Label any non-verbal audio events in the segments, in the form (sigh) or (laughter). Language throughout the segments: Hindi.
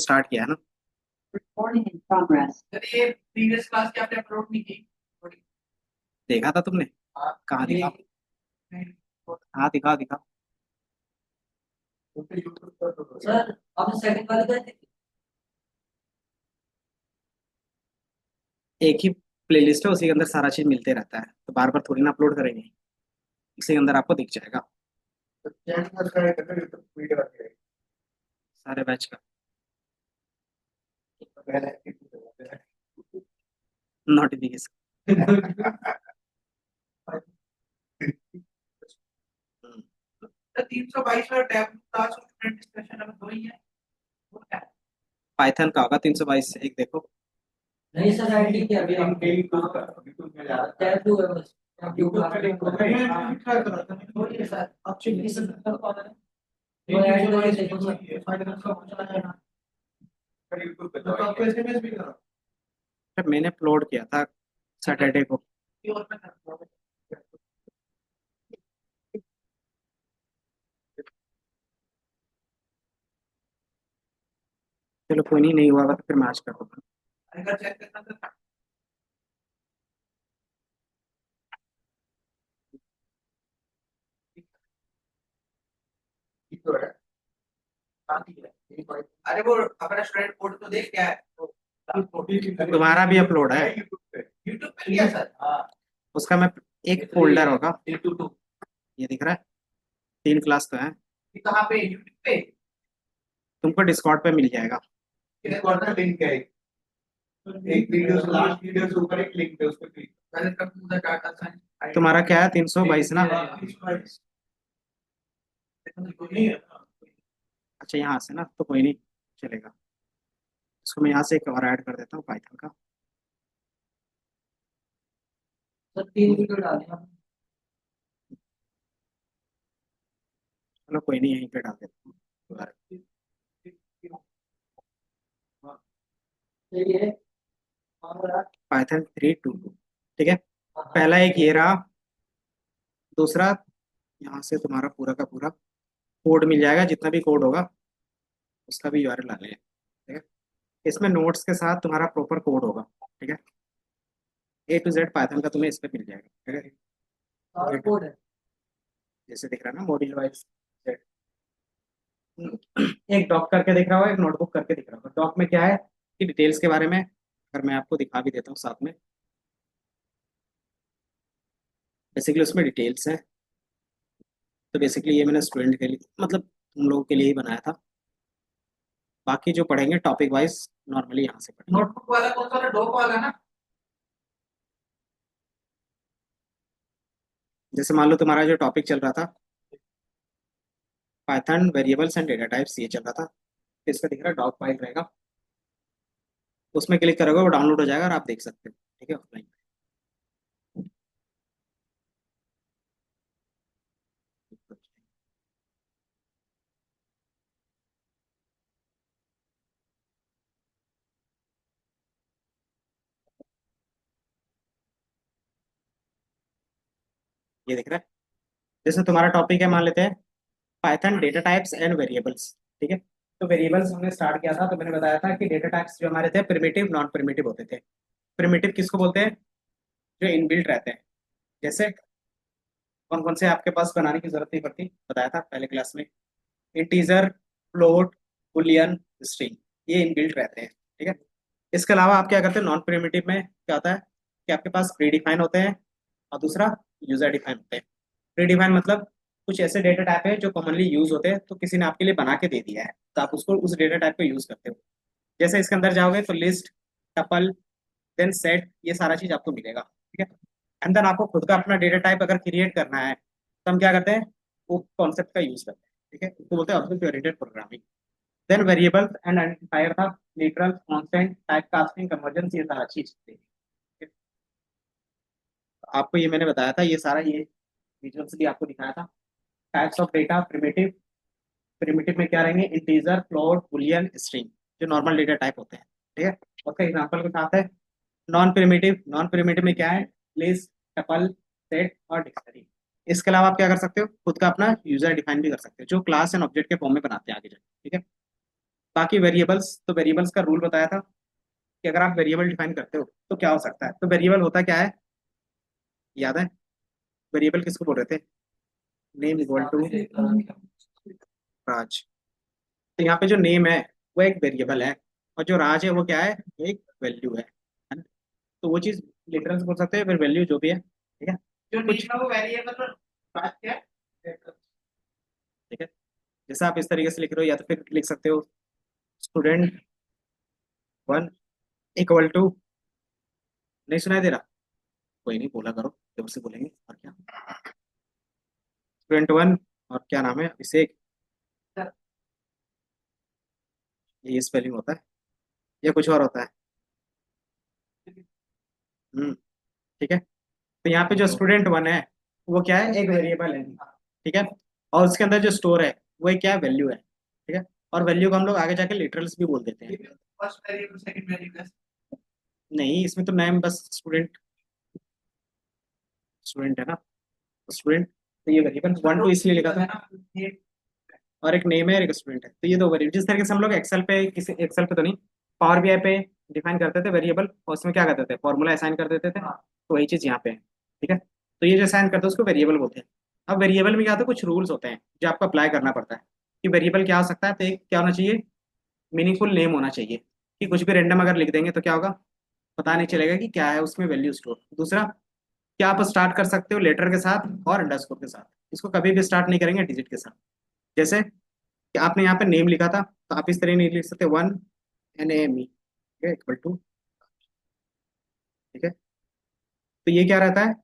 स्टार्ट किया है ना। Recording in progress. ये प्रीवियस क्लास की आपने अपलोड नहीं की। देखा था तुमने? कहाँ दिखा? हाँ दिखा दिखा। सर आपने सेकंड वाले गए थे? एक ही प्लेलिस्ट है, उसी के अंदर सारा चीज मिलते रहता है, तो बार बार थोड़ी ना अपलोड करेंगे। इसी के अंदर आपको दिख जाएगा सारे बैच का नोटिफिकेशन। 322 में टैब क्लास और स्टूडेंट डिस्कशन अब दो ही है। वो क्या है? पाइथन का होगा 322 एक देखो। नहीं सर आईडी क्या अभी हम टैब टू है बस वो ये सर अब चलिए सर वो ऐड करके देखो सर। आपको एसएमएस भी करा फिर मैंने अपलोड किया था सैटरडे को। और मैं करता हूँ। चलो कोई नहीं, नहीं हुआ तो फिर मैं आज कर दूंगा। अगर चेक करना तो अरे वो अपना स्टूडेंट कोड तो देख क्या है तुम्हारा भी अपलोड है यूट्यूब पे लिया सर। हाँ उसका। मैं एक फोल्डर होगा, यूट्यूब ये दिख रहा है। 3 क्लास तो है। कहाँ पे यूट्यूब पे तुमको डिस्कॉर्ड पे मिल जाएगा। किस कॉर्नर लिंक है एक वीडियो से लास्ट वीडियो से ऊपर एक लिंक है उस पर क्लिक पहले तक पूरा डाटा साइंस तुम्हारा क्या है 322 ना? नहीं है अच्छा यहाँ से ना, तो कोई नहीं चलेगा। इसको मैं यहाँ से एक और ऐड कर देता हूँ पाइथन का। सर 3 वीडियो डाले हम। चलो कोई नहीं, यहीं पे डाल देता हूँ। ये हमारा पाइथन 322, ठीक है। पहला एक ये रहा। दूसरा, यहाँ से तुम्हारा पूरा का पूरा कोड मिल जाएगा, जितना भी कोड होगा उसका भी यूआरएल डालें, ठीक है। इसमें नोट्स के साथ तुम्हारा प्रॉपर कोड होगा, ठीक है। A to Z पाइथन का तुम्हें इस पे मिल जाएगा, ठीक है। कोड है। जैसे दिख रहा है ना, मॉड्यूल वाइज। एक डॉक करके दिख रहा होगा, एक नोटबुक करके दिख रहा होगा। डॉक में क्या है कि डिटेल्स के बारे में, अगर मैं आपको दिखा भी देता हूँ साथ में, बेसिकली उसमें डिटेल्स है। तो बेसिकली ये मैंने स्टूडेंट के लिए, मतलब तुम लोगों के लिए ही बनाया था। बाकी जो पढ़ेंगे टॉपिक वाइज नॉर्मली यहाँ से पढ़ेंगे। नोटबुक वाला कौन सा डॉक वाला ना जैसे मान लो तुम्हारा जो टॉपिक चल रहा था Python variables and data types, ये चल रहा था। तो इसका दिख रहा है डॉक फाइल रहेगा, उसमें क्लिक करोगे वो डाउनलोड हो जाएगा और आप देख सकते हो, ठीक है, ऑफलाइन। ये दिख रहा है। जैसे तुम्हारा टॉपिक है, मान लेते हैं Python data types and variables, ठीक है। तो वेरिएबल्स हमने स्टार्ट किया था, तो मैंने बताया था कि डेटा टाइप्स जो हमारे थे प्रिमिटिव नॉन प्रिमिटिव होते थे। प्रिमिटिव किसको बोलते हैं? जो इनबिल्ट रहते हैं। जैसे कौन कौन से आपके पास बनाने की जरूरत नहीं पड़ती, बताया था पहले क्लास में। इंटीजर, फ्लोट, बुलियन, स्ट्रिंग, ये इनबिल्ट रहते हैं, ठीक है। इसके अलावा आप क्या करते हैं, नॉन प्रिमिटिव में क्या होता है कि आपके पास प्री डिफाइन होते हैं और दूसरा यूजर डिफाइन होते हैं। प्री डिफाइन मतलब कुछ ऐसे डेटा टाइप है जो कॉमनली यूज होते हैं, तो किसी ने आपके लिए बना के दे दिया है, तो आप उसको उस डेटा टाइप को यूज करते हो। जैसे इसके अंदर जाओगे तो लिस्ट, टपल, देन सेट, ये सारा चीज आपको मिलेगा, ठीक है। एंड देन आपको खुद का अपना डेटा टाइप अगर क्रिएट करना है तो हम क्या करते हैं, वो कॉन्सेप्ट का यूज करते हैं, ठीक है। उसको बोलते हैं object oriented programming. Then variable and identifier था, literal, constant, type casting, conversion, ये सारा चीज थी, ठीक है? आपको ये मैंने बताया था, ये सारा ये विजुअल्स भी आपको दिखाया था। Types of data primitive. Primitive में क्या रहेंगे, इंटीजर, फ्लोट, बुलियन, स्ट्रिंग, जो नॉर्मल डेटा टाइप होते हैं, ठीक है। उसका एग्जांपल के साथ है नॉन प्रिमिटिव। नॉन प्रिमिटिव में क्या है, लिस्ट, टपल, सेट और डिक्शनरी। इसके अलावा आप क्या कर सकते हो, खुद का अपना यूजर डिफाइन भी कर सकते हो, जो क्लास एंड ऑब्जेक्ट के फॉर्म में बनाते हैं आगे जाके, ठीक है। बाकी वेरिएबल्स, तो वेरिएबल्स का रूल बताया था कि अगर आप वेरिएबल डिफाइन करते हो तो क्या हो सकता है। तो वेरिएबल होता क्या है, याद है? वेरिएबल किसको बोल रहे थे? नेम इक्वल टू राज। तो यहाँ पे जो नेम है वो एक वेरिएबल है, और जो राज है वो क्या है, एक वैल्यू है ना? तो वो चीज लिटरल्स बोल सकते हैं, फिर वैल्यू जो भी है, ठीक है। जो कुछ, नेम है वो वेरिएबल और बात क्या है? ठीक है, जैसे आप इस तरीके से लिख रहे हो, या तो फिर लिख सकते हो स्टूडेंट वन इक्वल टू, नहीं सुनाई दे रहा? कोई नहीं, बोला करो, जोर से बोलेंगे और क्या। स्टूडेंट वन, और क्या नाम है, अभिषेक। ये स्पेलिंग होता है या कुछ और होता है? ठीक है। तो यहाँ पे जो स्टूडेंट वन है वो क्या है, एक वेरिएबल है, ठीक है। और उसके अंदर जो स्टोर है वो एक क्या है, वैल्यू है, ठीक है। और वैल्यू को हम लोग आगे जाके लिटरल्स भी बोल देते हैं। फर्स्ट वेरिएबल सेकंड वेरिएबल नहीं, इसमें तो नेम बस स्टूडेंट, स्टूडेंट है ना, स्टूडेंट। तो ये वेरिएबल वन टू इसलिए लिखा था, है ना। और एक नेम है और एक स्टूडेंट है, तो ये दो वेरिएबल। जिस तरीके से हम लोग एक्सेल पे, किसी एक्सेल पे तो नहीं, पावर बीआई पे डिफाइन करते थे वेरिएबल, और उसमें क्या करते थे, फॉर्मूला असाइन कर देते थे, तो वही चीज यहाँ पे है, ठीक है। तो ये जो असाइन करते हैं उसको वेरिएबल बोलते हैं। अब वेरिएबल में क्या होता है, कुछ रूल्स होते हैं जो आपको अप्लाई करना पड़ता है कि वेरिएबल क्या हो सकता है। तो एक क्या होना चाहिए, मीनिंगफुल नेम होना चाहिए, कि कुछ भी रेंडम अगर लिख देंगे तो क्या होगा, पता नहीं चलेगा कि क्या है उसमें वैल्यू स्टोर। दूसरा, क्या आप स्टार्ट कर सकते हो लेटर के साथ और अंडरस्कोर के साथ, इसको कभी भी स्टार्ट नहीं करेंगे डिजिट के साथ। जैसे कि आपने यहाँ पे नेम लिखा था, तो आप इस तरह नहीं लिख सकते, वन NAME, ठीक है, इक्वल टू, ठीक है। तो ये क्या रहता है,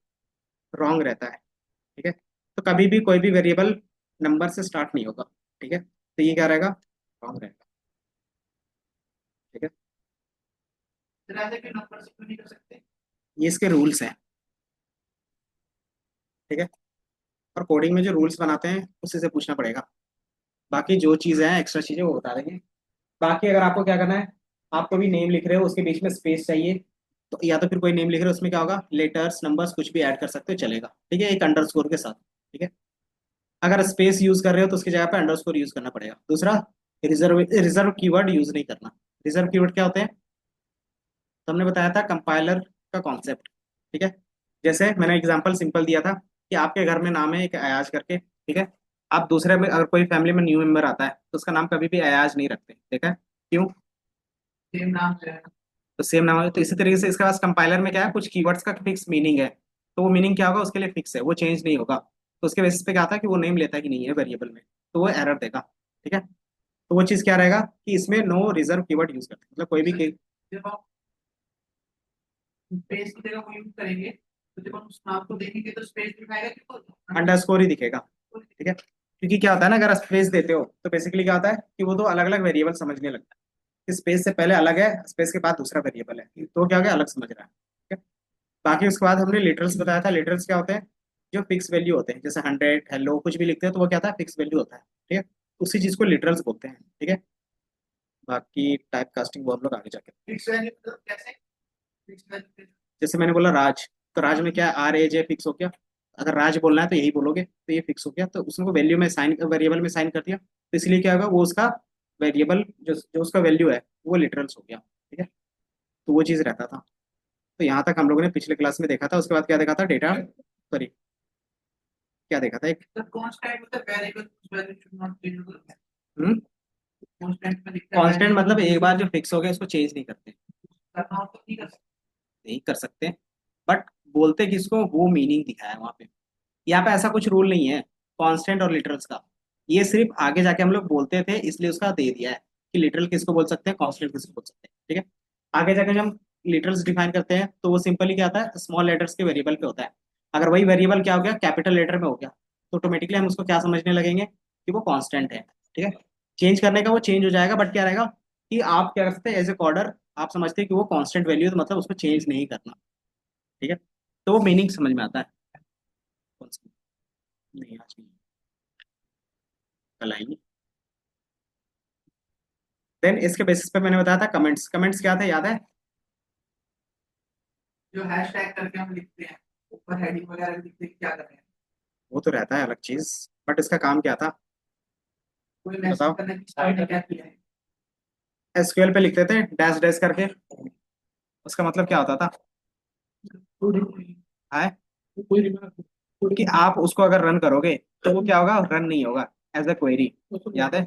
रॉन्ग रहता है, ठीक है। तो कभी भी कोई भी वेरिएबल नंबर से स्टार्ट नहीं होगा, ठीक है। तो ये क्या रहेगा, रॉन्ग रहेगा, ठीक है। तरह से नंबर से क्यों नहीं कर सकते? ये इसके रूल्स हैं, ठीक है। और कोडिंग में जो रूल्स बनाते हैं उसी से पूछना पड़ेगा। बाकी जो चीज़ें हैं, एक्स्ट्रा चीज़ें, वो बता देंगे। बाकी अगर आपको क्या करना है, आपको भी नेम लिख रहे हो उसके बीच में स्पेस चाहिए, तो या तो फिर कोई नेम लिख रहे हो उसमें क्या होगा, लेटर्स नंबर्स कुछ भी ऐड कर सकते हो, चलेगा, ठीक है, एक अंडरस्कोर के साथ, ठीक है। अगर स्पेस यूज कर रहे हो तो उसकी जगह पे अंडरस्कोर यूज करना पड़ेगा। दूसरा, रिजर्व रिजर्व कीवर्ड यूज नहीं करना। रिजर्व कीवर्ड क्या होते हैं, तो हमने बताया था कंपाइलर का कॉन्सेप्ट, ठीक है। जैसे मैंने एग्जांपल सिंपल दिया था कि आपके घर में नाम है एक अयाज करके, ठीक है। आप दूसरे में अगर कोई फैमिली में न्यू मेंबर आता है तो उसका नाम कभी भी अयाज नहीं रखते, ठीक है। क्यों? सेम नाम से है। तो सेम नाम है, तो इसी तरीके से इसके पास कंपाइलर में क्या है, कुछ कीवर्ड्स का फिक्स मीनिंग है, तो वो मीनिंग क्या होगा उसके लिए फिक्स है, वो चेंज नहीं होगा। तो उसके बेसिस पे क्या आता है कि वो नेम लेता है कि नहीं है वेरिएबल में, तो वो एरर देगा, ठीक है। तो वो चीज क्या रहेगा कि इसमें नो रिजर्व कीवर्ड यूज करते हैं, मतलब कोई भी जब आप स्पेस की जगह वो यूज करेंगे तो जब हम उस नाम को देखेंगे तो स्पेस दिखाएगा कि अंडरस्कोर ही दिखेगा, ठीक है। क्योंकि क्या होता है ना, अगर स्पेस देते हो तो बेसिकली क्या होता है कि वो तो अलग अलग वेरिएबल समझने लगता है, कि स्पेस से पहले अलग है, स्पेस के बाद दूसरा वेरिएबल है, तो क्या हो गया, अलग समझ रहा है, ठीक है। बाकी उसके बाद हमने लिटरल्स बताया था। लिटरल्स क्या होते हैं, जो फिक्स वैल्यू होते हैं, जैसे 100 हेलो कुछ भी लिखते हैं तो वो क्या था, फिक्स वैल्यू होता है, ठीक है। उसी चीज को लिटरल्स बोलते हैं, ठीक है। बाकी टाइप कास्टिंग वो हम लोग आगे जाके, फिक्स वैल्यू मतलब कैसे? फिक्स वैल्यू जैसे मैंने बोला राज, तो राज में क्या है, RAJ फिक्स हो गया। अगर राज बोलना है तो यही बोलोगे, तो ये फिक्स हो गया, तो उसको वैल्यू में साइन, वेरिएबल में साइन कर दिया, तो इसलिए क्या होगा, वो उसका वेरिएबल जो जो उसका वैल्यू है वो लिटरल्स हो गया, ठीक है। तो वो चीज़ रहता था। तो यहाँ तक हम लोगों ने पिछले क्लास में देखा था। उसके बाद क्या देखा था, डेटा, सॉरी, क्या देखा था एक, तो कांस्टेंट मतलब variable value should not change होता है। हम्म, कांस्टेंट में लिखता है कांस्टेंट वेरिएबल मतलब एक बार जो फिक्स हो गया उसको चेंज नहीं करते। करना हो तो नहीं कर सकते। नहीं कर सकते, बट बोलते किसको, वो मीनिंग दिखाया है वहां पे। यहाँ पे ऐसा कुछ रूल नहीं है कांस्टेंट और लिटरल्स का, ये सिर्फ आगे जाके हम लोग बोलते थे इसलिए उसका दे दिया है कि लिटरल किसको बोल सकते हैं, कांस्टेंट किसको बोल सकते हैं, ठीक है। आगे जाके जब हम लिटरल्स डिफाइन करते हैं तो वो सिंपली क्या आता है, स्मॉल लेटर्स के वेरिएबल पे होता है। अगर वही वेरिएबल क्या हो गया, कैपिटल लेटर में हो गया, तो ऑटोमेटिकली हम उसको क्या समझने लगेंगे कि वो कांस्टेंट है, ठीक है। चेंज करने का वो चेंज हो जाएगा, बट क्या रहेगा कि आप क्या कर सकते हैं, एज ए कॉर्डर आप समझते हैं कि वो कांस्टेंट वैल्यू है, तो मतलब उसको चेंज नहीं करना, ठीक है। तो वो मीनिंग समझ में आता है। कौन सी? नहीं, आज नहीं, कल आएंगे। देन इसके बेसिस पे मैंने बताया था कमेंट्स। कमेंट्स क्या थे, याद है? जो हैशटैग करके हम लिखते हैं ऊपर हेडिंग वगैरह लिखते हैं क्या कर रहे हैं। वो तो रहता है अलग चीज, बट इसका काम क्या था, कोई मैसेज बताओ। करने की स्टाइल क्या किया है। एसक्यूएल पे लिखते थे डैश डैश करके, उसका मतलब क्या होता था? है कि आप उसको अगर रन करोगे तो वो क्या होगा, रन नहीं होगा एज अ क्वेरी। याद है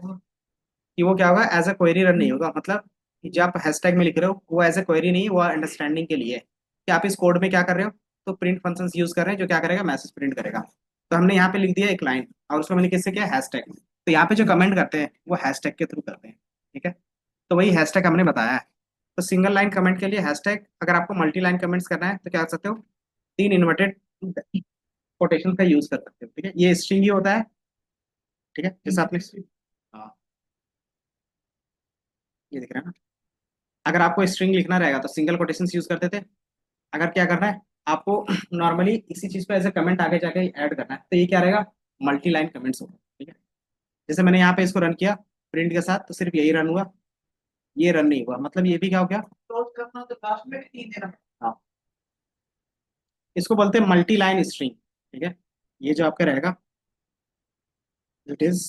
कि वो क्या होगा, एज अ क्वेरी रन नहीं होगा। मतलब कि जब आप हैशटैग में लिख रहे हो वो एज अ क्वेरी नहीं, वो अंडरस्टैंडिंग के लिए है कि आप इस कोड में क्या कर रहे हो। तो प्रिंट फंक्शन यूज कर रहे हैं जो क्या करेगा, मैसेज प्रिंट करेगा। तो हमने यहाँ पे लिख दिया एक लाइन और उसको मैंने किससे किया, हैशटैग। तो यहाँ पे जो कमेंट करते हैं वो हैशटैग के थ्रू करते हैं, ठीक है। तो वही हैशटैग हमने बताया है। तो सिंगल लाइन कमेंट के लिए हैशटैग, अगर आपको मल्टी लाइन कमेंट्स करना है तो क्या कर सकते हो, 3 इन्वर्टेड कोटेशन का यूज कर सकते हो, ठीक है। ये स्ट्रिंग ही होता है, ठीक है, जैसे आपने, हाँ, ये दिख रहा है ना। अगर आपको स्ट्रिंग लिखना रहेगा तो सिंगल कोटेशन यूज करते थे। अगर क्या करना है आपको, नॉर्मली इसी चीज को एज ए कमेंट आगे जाके ऐड करना है तो ये क्या रहेगा, मल्टी लाइन कमेंट्स होगा, ठीक है। जैसे मैंने यहाँ पे इसको रन किया प्रिंट के साथ तो सिर्फ यही रन हुआ, ये रन नहीं हुआ, मतलब ये भी क्या हो गया, क्लोज करना तो लास्ट में नहीं देना। हाँ। इसको बोलते हैं मल्टी लाइन स्ट्रिंग, ठीक है। ये जो आपका रहेगा, इट इज,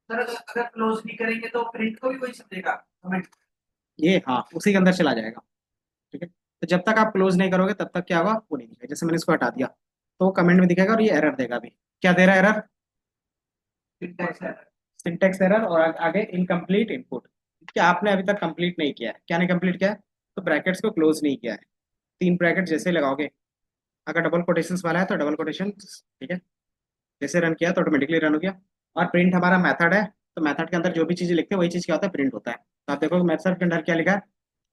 सर अगर क्लोज नहीं करेंगे तो प्रिंट को भी वही समझेगा कमेंट। ये हाँ उसी के अंदर चला जाएगा, ठीक है। तो जब तक आप क्लोज नहीं करोगे तब तक क्या होगा, वो नहीं दिखेगा। जैसे मैंने इसको हटा दिया तो वो कमेंट में दिखेगा और ये एरर देगा भी। क्या दे रहा है एरर, सिंटेक्स एरर, और आगे इनकम्प्लीट इनपुट, कि आपने अभी तक कंप्लीट नहीं किया है। क्या नहीं कंप्लीट किया है, तो ब्रैकेट्स को क्लोज नहीं किया है। 3 ब्रैकेट जैसे लगाओगे, अगर डबल कोटेशंस वाला है तो डबल कोटेशन, ठीक है। जैसे रन किया तो ऑटोमेटिकली रन हो गया। और प्रिंट हमारा मेथड है, तो मेथड के अंदर जो भी चीज़ें लिखते हैं वही चीज़ क्या होता है, प्रिंट होता है। तो आप देखो मेथड के अंदर क्या लिखा है,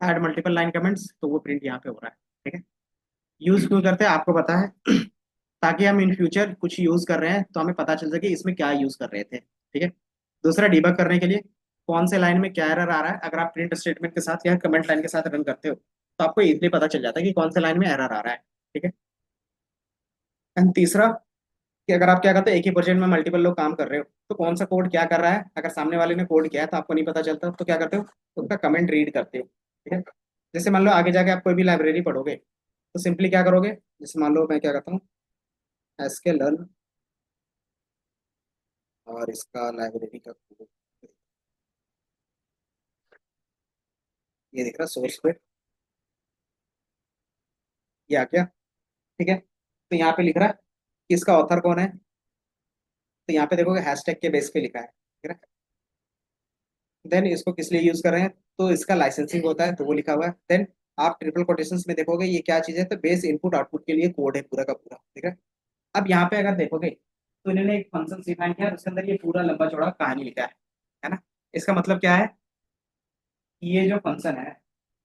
ऐड मल्टीपल लाइन कमेंट्स, तो वो प्रिंट यहाँ पे हो रहा है, ठीक है। यूज क्यों करते हैं आपको पता है, ताकि हम इन फ्यूचर कुछ यूज कर रहे हैं तो हमें पता चल सके इसमें क्या यूज कर रहे थे, ठीक है। दूसरा डिबग करने के लिए, कौन से लाइन में क्या एरर आ रहा है। अगर आप प्रिंट स्टेटमेंट के साथ या कमेंट लाइन के साथ रन करते हो तो आपको इजीली पता चल जाता है कि कौन से लाइन में एरर आ रहा है, ठीक है। एंड तीसरा कि अगर आप क्या करते हो, एक ही प्रोजेक्ट में मल्टीपल लोग काम कर रहे हो तो कौन सा कोड क्या कर रहा है, अगर सामने वाले ने कोड किया है तो आपको नहीं पता चलता, तो क्या करते हो, उसका कमेंट रीड करते हो, ठीक है। जैसे मान लो आगे जाके आप कोई भी लाइब्रेरी पढ़ोगे तो सिंपली क्या करोगे, जैसे मान लो मैं क्या करता हूँ, एसके लर्न, और इसका लाइब्रेरी का कोड, ये दिख रहा सोर्स पे, ये आ गया, ठीक है। तो यहाँ पे लिख रहा है कि इसका ऑथर कौन है, तो यहाँ पे देखोगे हैशटैग के बेस पे लिखा है, ठीक है। देन इसको किस लिए यूज कर रहे हैं, तो इसका लाइसेंसिंग होता है तो वो लिखा हुआ है। देन आप ट्रिपल कोटेशंस में देखोगे ये क्या चीज है, तो बेस इनपुट आउटपुट के लिए कोड है पूरा का पूरा, ठीक है। अब यहाँ पे अगर देखोगे तो इन्होंने एक फंक्शन डिफाइन किया, उसके अंदर ये पूरा लंबा चौड़ा कहानी लिखा है ना। इसका मतलब क्या है कि ये जो फंक्शन है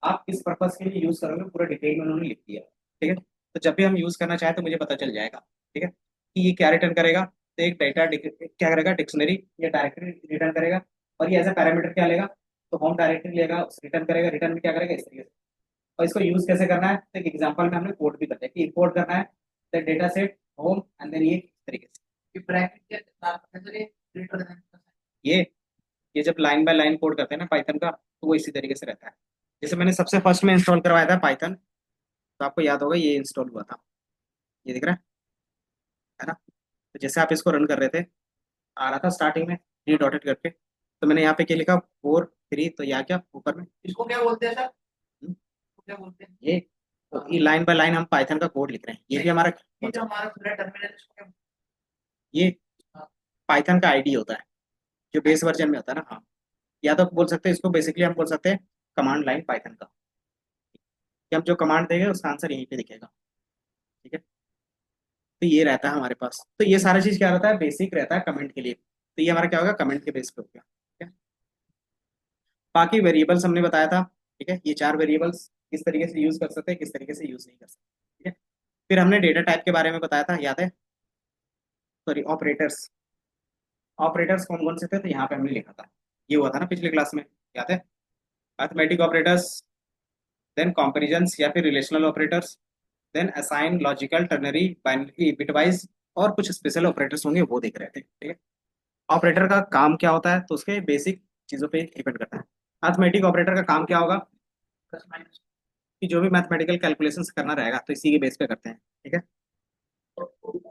आप किस पर्पज के लिए यूज करोगे पूरा डिटेल में उन्होंने लिख दिया, ठीक है। तो जब भी हम यूज करना चाहें तो मुझे पता चल जाएगा, ठीक है, कि ये क्या रिटर्न करेगा। तो एक डाटा क्या करेगा, डिक्शनरी या डायरेक्टरी रिटर्न करेगा। और ये एज ए पैरामीटर क्या लेगा, तो होम डायरेक्टरी लेगा, रिटर्न करेगा। रिटर्न में क्या करेगा, इस तरीके से। और इसको यूज कैसे करना है, तो एक एग्जांपल में हमने कोड भी करते हैं कि इंपोर्ट करना है the data set home and then ये इस तरीके से, ब्रैकेट के साथ ये ग्रेटर देन। ये ये जब लाइन बाय लाइन कोड करते हैं ना पाइथन का, तो वो इसी तरीके से रहता है। जैसे मैंने सबसे फर्स्ट में इंस्टॉल करवाया था पाइथन, तो आपको याद होगा ये इंस्टॉल हुआ था, ये दिख रहा है ना। तो जैसे आप इसको रन कर रहे थे, आ रहा था स्टार्टिंग में थ्री डॉटेड करके, तो मैंने यहाँ पे क्या लिखा, 4 3, तो यहाँ क्या ऊपर में, इसको क्या बोलते हैं सर, हम्म, क्या बोलते हैं? ये, तो ये लाइन बाय लाइन हम पाइथन का कोड लिख रहे हैं। ये भी हमारा, ये जो हमारा पूरा टर्मिनल इसको क्या ये पाइथन का आईडी होता है जो बेस वर्जन में होता है ना, हाँ। या तो बोल सकते हैं इसको, बेसिकली हम बोल सकते हैं कमांड लाइन पाइथन का, कि हम जो कमांड देंगे उसका आंसर यहीं पे दिखेगा, ठीक है। तो ये रहता है हमारे पास। तो ये सारा चीज क्या रहता है, बेसिक रहता है कमेंट के लिए। तो ये हमारा क्या होगा, कमेंट के बेस पे हो गया, ठीक है। बाकी वेरिएबल्स हमने बताया था, ठीक है। ये 4 वेरिएबल्स किस तरीके से यूज कर सकते हैं, किस तरीके से यूज नहीं कर सकते, ठीक है। फिर हमने डेटा टाइप के बारे में बताया था, याद है, सॉरी, ऑपरेटर्स। ऑपरेटर्स कौन कौन से थे, तो यहाँ पे हमने लिखा था, ये हुआ था ना पिछले क्लास में, याद है। अरिथमेटिक ऑपरेटर्स, देन कंपैरिजंस या फिर relational operators, then assign, logical, ternary, binary, bitwise, और कुछ स्पेशल ऑपरेटर्स होंगे वो देख रहे थे, ठीक है। ऑपरेटर का काम क्या होता है, तो उसके बेसिक चीजों पे डिपेंड करता है। अरिथमेटिक ऑपरेटर का काम क्या होगा, प्लस माइनस कि जो भी मैथमेटिकल कैलकुलेशंस करना रहेगा तो इसी के बेस पे करते हैं, ठीक है।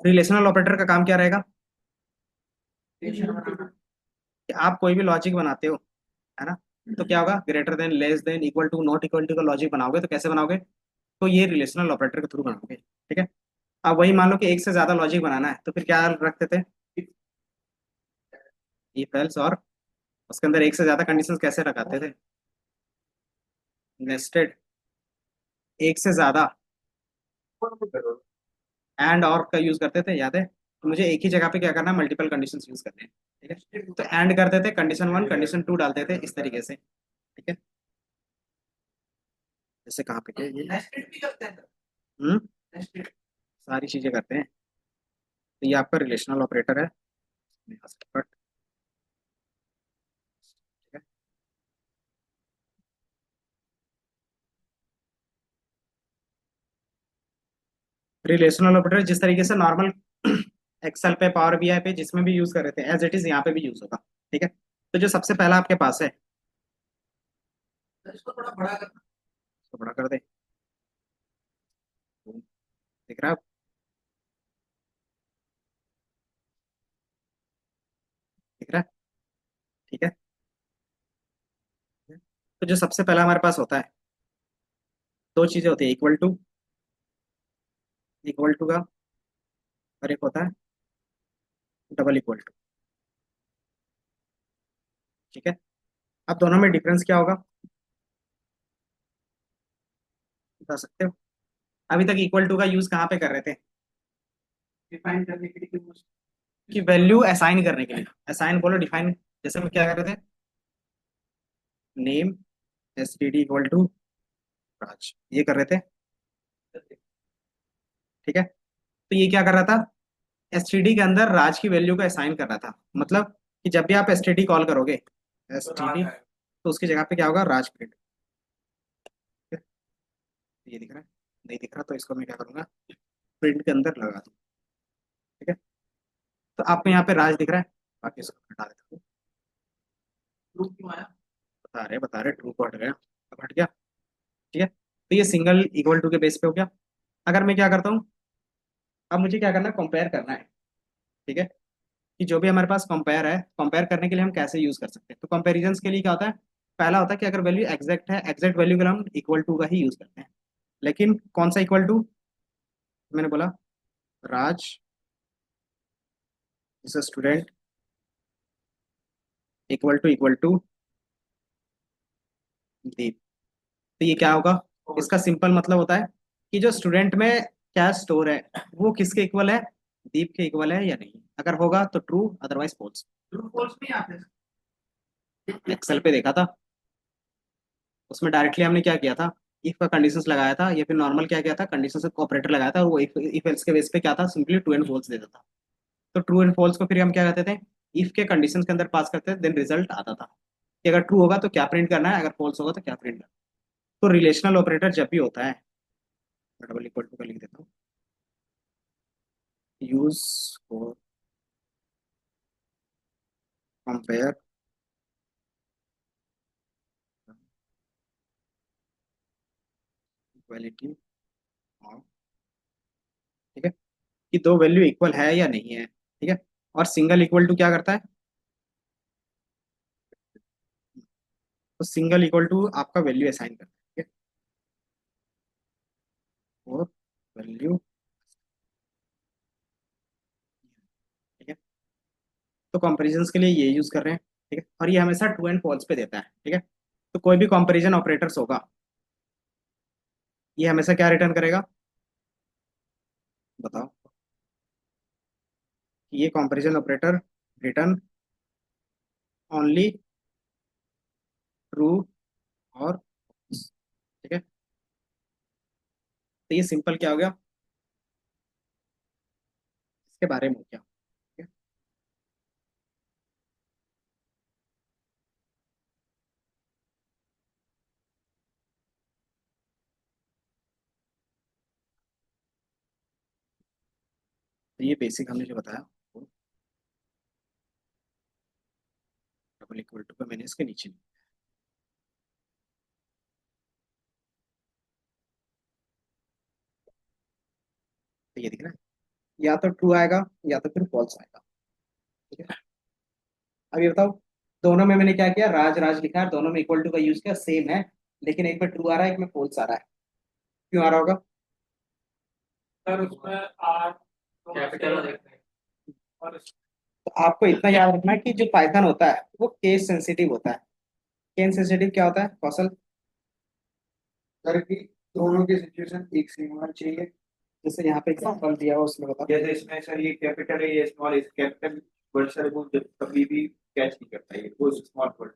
रिलेशनल ऑपरेटर का काम क्या रहेगा, रिलेशन बनाना। कि आप कोई भी लॉजिक बनाते हो, है ना, तो क्या होगा, greater than, less than, equal to, not equal to का लॉजिक बनाओगे तो कैसे बनाओगे, तो ये रिलेशनल ऑपरेटर के थ्रू बनाओगे, ठीक है। अब वही मान लो कि एक से ज्यादा लॉजिक बनाना है तो फिर क्या रखते थे, इफ एल्स, और उसके अंदर एक से ज्यादा कंडीशंस कैसे लगाते थे, नेस्टेड, एक से ज्यादा, एंड और का यूज करते थे, याद है, तो मुझे एक ही जगह पे क्या करना है, मल्टीपल कंडीशंस यूज करने हैं, ठीक है, तो एंड करते थे, कंडीशन वन कंडीशन टू डालते थे इस तरीके से, ठीक है। जैसे कहाँ पे ये नेस्टेड भी करते हैं हम्म, नेस्टेड। सारी चीजें करते हैं। तो ये आपका रिलेशनल ऑपरेटर है, बट रिलेशनल ऑपरेटर जिस तरीके से नॉर्मल एक्सेल पे, पावर बीआई पे, जिसमें भी यूज कर रहे थे, एज इट इज यहाँ पे भी यूज होगा, ठीक है। तो जो सबसे पहला आपके पास है, इसको थोड़ा बड़ा करना। तो बड़ा कर दे, दिख रहा है, दिख रहा है, ठीक है। तो जो सबसे पहला हमारे पास होता है, दो चीजें होती है, इक्वल टू, इक्वल टू का, और एक होता है डबल इक्वल टू, ठीक है। अब दोनों में डिफरेंस क्या होगा, बता सकते हो। अभी तक इक्वल टू का यूज कहाँ पे कर रहे थे, डिफाइन करने के लिए कुछ कि वैल्यू असाइन करने के लिए, असाइन बोलो, डिफाइन, जैसे हम क्या कर रहे थे, name S T D equal to Raj, ये कर रहे थे, ठीक है। तो ये क्या कर रहा था, एसटीडी के अंदर राज की वैल्यू को असाइन कर रहा था, मतलब कि जब भी आप एसटीडी कॉल करोगे, एसटीडी, तो उसकी जगह पे क्या होगा, राज प्रिंट, ये दिख रहा है, नहीं दिख रहा तो इसको मैं क्या करूंगा, प्रिंट के अंदर लगा दूँ, ठीक है। तो आपको यहाँ पे राज दिख रहा है, बाकी इसको हटा देता हूँ, ग्रुप क्यों आया। बता रहे ट्रू को हट गया, अब हट गया, ठीक है। तो ये सिंगल इक्वल टू के बेस पे हो गया। अगर मैं क्या करता हूँ, अब मुझे क्या करना है, कंपेयर करना है, ठीक है, कि जो भी हमारे पास कंपेयर है, कंपेयर करने के लिए हम कैसे यूज कर सकते हैं, तो कंपेरिजन के लिए क्या होता है, पहला होता है कि अगर वैल्यू एग्जैक्ट है, एग्जैक्ट वैल्यू के लिए हम इक्वल टू का ही यूज करते हैं, लेकिन कौन सा इक्वल टू, मैंने बोला Raj is a student equal to Deep, तो ये क्या होगा, इसका सिंपल मतलब होता है कि जो स्टूडेंट में क्या स्टोर है, वो किसके इक्वल है, दीप के इक्वल है या नहीं, अगर होगा तो true, otherwise false. True false नहीं आते। एक्सेल पे देखा था, उसमें डायरेक्टली हमने क्या किया था, इफ का कंडीशंस लगाया था, या फिर नॉर्मल क्या किया था, कंडीशन से ऑपरेटर लगाया था, और वो इफ एल्स के बेस पे क्या था, सिंपली ट्रू एंड फॉल्स देता था। तो ट्रू एंड फॉल्स को फिर हम क्या कहते थे, इफ के कंडीशंस के अंदर पास करते थे, देन रिजल्ट आता था कि अगर ट्रू होगा तो क्या प्रिंट करना है, अगर फॉल्स होगा तो क्या प्रिंट करना है। तो रिलेशनल ऑपरेटर जब भी होता है, डबल इक्वल टू का लिख देता हूँ, use for compare equality of, ठीक है, कि दो वैल्यू इक्वल है या नहीं है, ठीक है। और सिंगल इक्वल टू क्या करता है, तो सिंगल इक्वल टू आपका वैल्यू असाइन करता है, ठीक है, और वैल्यू, ठीक है। तो कंपेरिजन के लिए ये यूज कर रहे हैं, ठीक है, और ये हमेशा ट्रू एंड फॉल्स पे देता है, ठीक है। तो कोई भी कंपैरिजन ऑपरेटर्स होगा, ये हमेशा क्या रिटर्न करेगा, बताओ, ये comparison operator return only true और false, ठीक है। तो ये सिंपल क्या हो गया, इसके बारे में हो गया, ठीक है। तो ये बेसिक हमने जो बताया, वो डबल इक्वल टू का मैंने इसके नीचे लिखा। तो ये दिख रहा है, या तो ट्रू आएगा या तो फिर फॉल्स आएगा, ठीक है। अब ये बताओ, दोनों में मैंने क्या किया, राज राज लिखा है, दोनों में इक्वल टू का यूज किया, सेम है, लेकिन एक में ट्रू आ रहा है, एक में फॉल्स आ रहा है। क्यों आ रहा होगा? सर उसमें आर कैपिटल और तो आपको इतना याद रखना है कि जो पाइथन होता है वो केस सेंसिटिव होता है। केस सेंसिटिव क्या होता है कौशल? सर की दोनों की सिचुएशन एक सेम होना चाहिए। जैसे यहाँ पे एग्जांपल दिया हुआ उसमें बता। जैसे इसमें सर ये कैपिटल है, ये स्मॉल, इस कैपिटल वर्ड सर वो कभी भी कैच नहीं करता है वो स्मॉल वर्ड।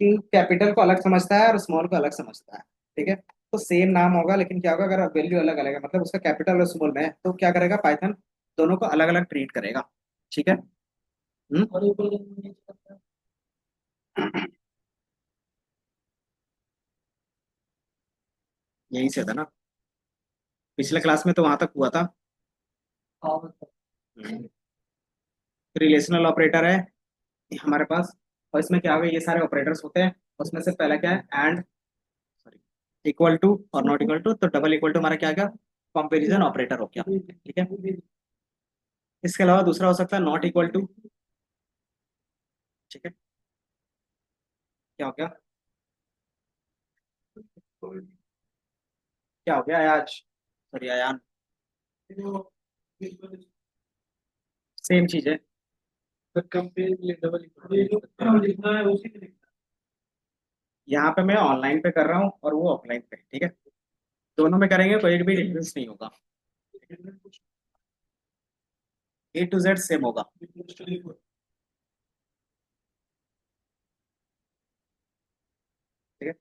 कि कैपिटल को अलग समझता है और स्मॉल को अलग समझता है। ठीक है, तो सेम नाम होगा लेकिन क्या होगा, अगर वैल्यू अलग अलग है, मतलब उसका कैपिटल और स्मॉल में है, तो क्या करेगा पाइथन, दोनों को अलग अलग ट्रीट करेगा। ठीक है। हम्म। और ऊपर नहीं करता। यही से था ना, पिछले क्लास में तो वहां तक हुआ था। और रिलेशनल ऑपरेटर है हमारे पास, और इसमें क्या होगा, ये सारे ऑपरेटर्स होते हैं, उसमें से पहला क्या है, एंड, सॉरी, इक्वल टू और नॉट इक्वल टू, तो डबल इक्वल टू हमारा क्या गया, कंपैरिजन ऑपरेटर हो गया। ठीक है, इसके अलावा दूसरा हो सकता है नॉट इक्वल टू। ठीक है, क्या हो गया, क्या हो गया आज, सॉरी आयान, सेम चीज है। कंपेयर डबल लिखना है उसी पे लिखना यहाँ पे मैं ऑनलाइन पे कर रहा हूँ और वो ऑफलाइन पे, ठीक है, दोनों में करेंगे कोई भी डिफरेंस नहीं होगा, A to Z सेम होगा। है। ठीक है,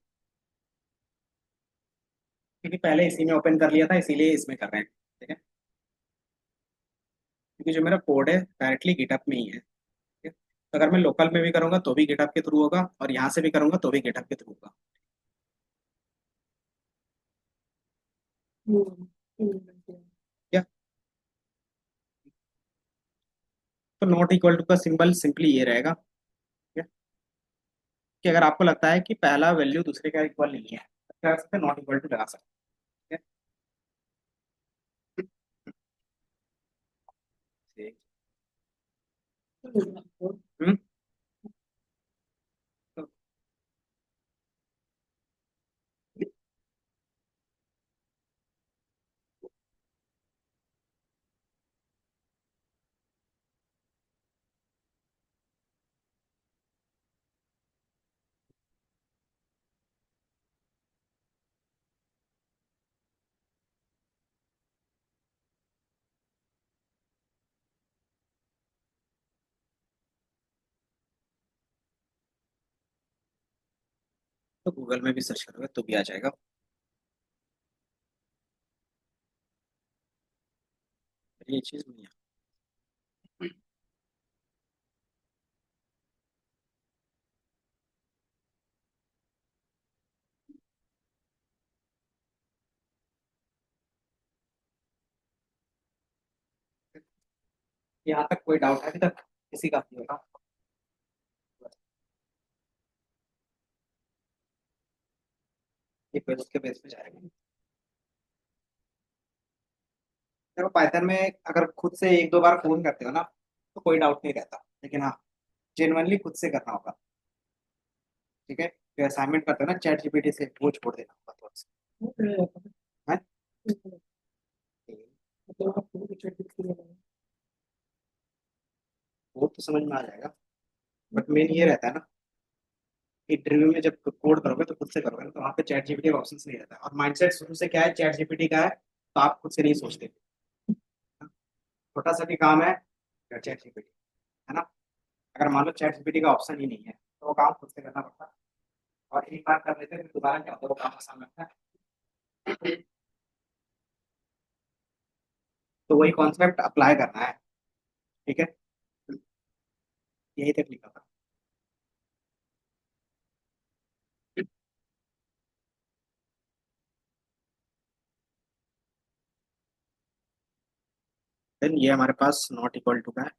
क्योंकि पहले इसी में ओपन कर लिया था इसीलिए इसमें कर रहे हैं। ठीक है, क्योंकि जो मेरा कोड है डायरेक्टली गिटअप में ही है। ठीक है, तो अगर मैं लोकल में भी करूंगा तो भी गिटअप के थ्रू होगा, और यहाँ से भी करूंगा तो भी गिटअप के थ्रू होगा। क्या, तो नॉट इक्वल टू का सिंबल सिंपली ये रहेगा। ठीक है, कि अगर आपको लगता है कि पहला वैल्यू दूसरे का इक्वल नहीं है, तो क्या कर सकते हैं, नॉट इक्वल टू लगा सकते हैं। ठीक है? तो तो गूगल में भी सर्च करोगे तो भी आ जाएगा। ये चीज नहीं है। यहाँ तक कोई डाउट है अभी तक किसी का नहीं होगा? ये फिर उसके बेस पे जाएगा। देखो पाइथन में अगर खुद से एक दो बार फोन करते हो ना तो कोई डाउट नहीं रहता, लेकिन हाँ जेनुअनली खुद से करना होगा। ठीक है, जो असाइनमेंट करते हो ना चैट जीपीटी से, वो छोड़ देना होगा थोड़ा सा। है? वो तो समझ में आ जाएगा, बट मेन ये रहता है ना, इंटरव्यू में जब कोड करोगे तो खुद से करोगे ना, तो वहाँ पे चैट जीपीटी का ऑप्शन नहीं रहता, और माइंडसेट शुरू से क्या है, चैट जीपीटी का है, तो आप खुद से नहीं सोचते। छोटा सा भी काम है चैट जीपीटी, है ना, अगर मान लो चैट जीपीटी का ऑप्शन ही नहीं है तो वो काम खुद से करना पड़ता है, और एक बार कर लेते हैं फिर दोबारा क्या होता है, वो काम आसान लगता है। तो वही कॉन्सेप्ट अप्लाई करना है। ठीक है, यही तक लिखा था। देन ये हमारे पास नॉट इक्वल टू का है।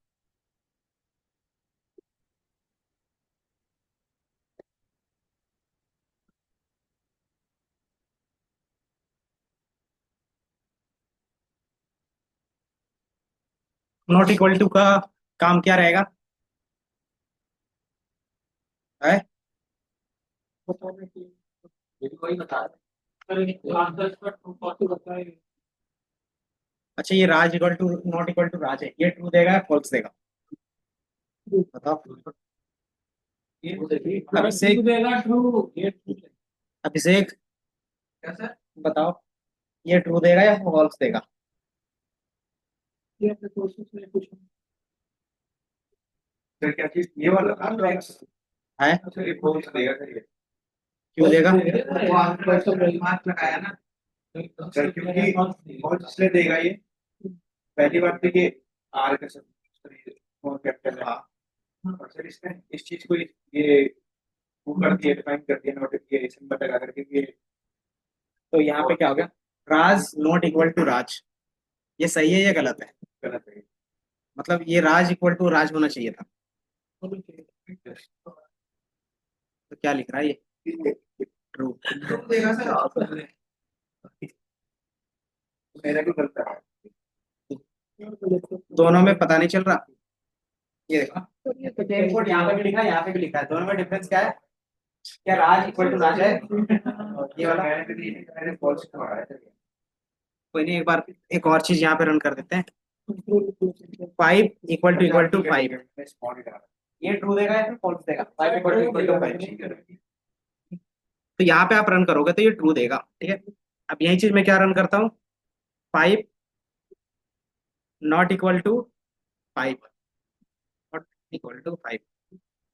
नॉट इक्वल टू का काम क्या रहेगा, है। ये भी वही बता रहे। अच्छा ये Raj equal to not equal to Raj है, ये ट्रू देगा या फॉल्स देगा? बताओ। अभिषेक, देगा ट्रू, ये अभिषेक कैसे? बताओ, ये ट्रू देगा या फॉल्स देगा? ये कोशिश में कुछ फिर क्या चीज ये वाला कॉन्ट्रैक्ट है? अच्छा ये फॉल्स देगा फिर ये क्यों देगा? वो आपको ऐसा मार्क लगाया ना सर, क्योंकि फॉल्स इसलिए देगा ये, पहली बात तो ये आर का सब और कैपिटल है, और सर इसने इस चीज को ये वो कर दिया, डिफाइन कर दिया नोटिफिकेशन बट लगा करके ये तो यहाँ पे क्या हो गया? राज नॉट इक्वल टू राज, ये सही है या गलत है? गलत है। मतलब ये राज इक्वल टू राज होना चाहिए था, तो क्या लिख रहा है ये? ट्रू। देगा सर, मेरा भी गलत है। दोनों में पता नहीं चल रहा। ये देखो तो चेन कोड यहाँ पे भी लिखा है, यहाँ पे भी लिखा है, दोनों में डिफरेंस क्या है? क्या राज इक्वल टू राज है? ये वाला मैंने फॉल्स करवाया था। कोई नहीं, एक बार एक और चीज यहाँ पे रन कर देते हैं। 5 इक्वल टू 5, ये ट्रू देगा या फिर फॉल्स देगा? 5 इक्वल टू 5, तो यहाँ पे आप रन करोगे तो ये ट्रू देगा, ठीक है। अब यही चीज मैं क्या रन करता हूँ, 5 not equal to 5, not equal to 5,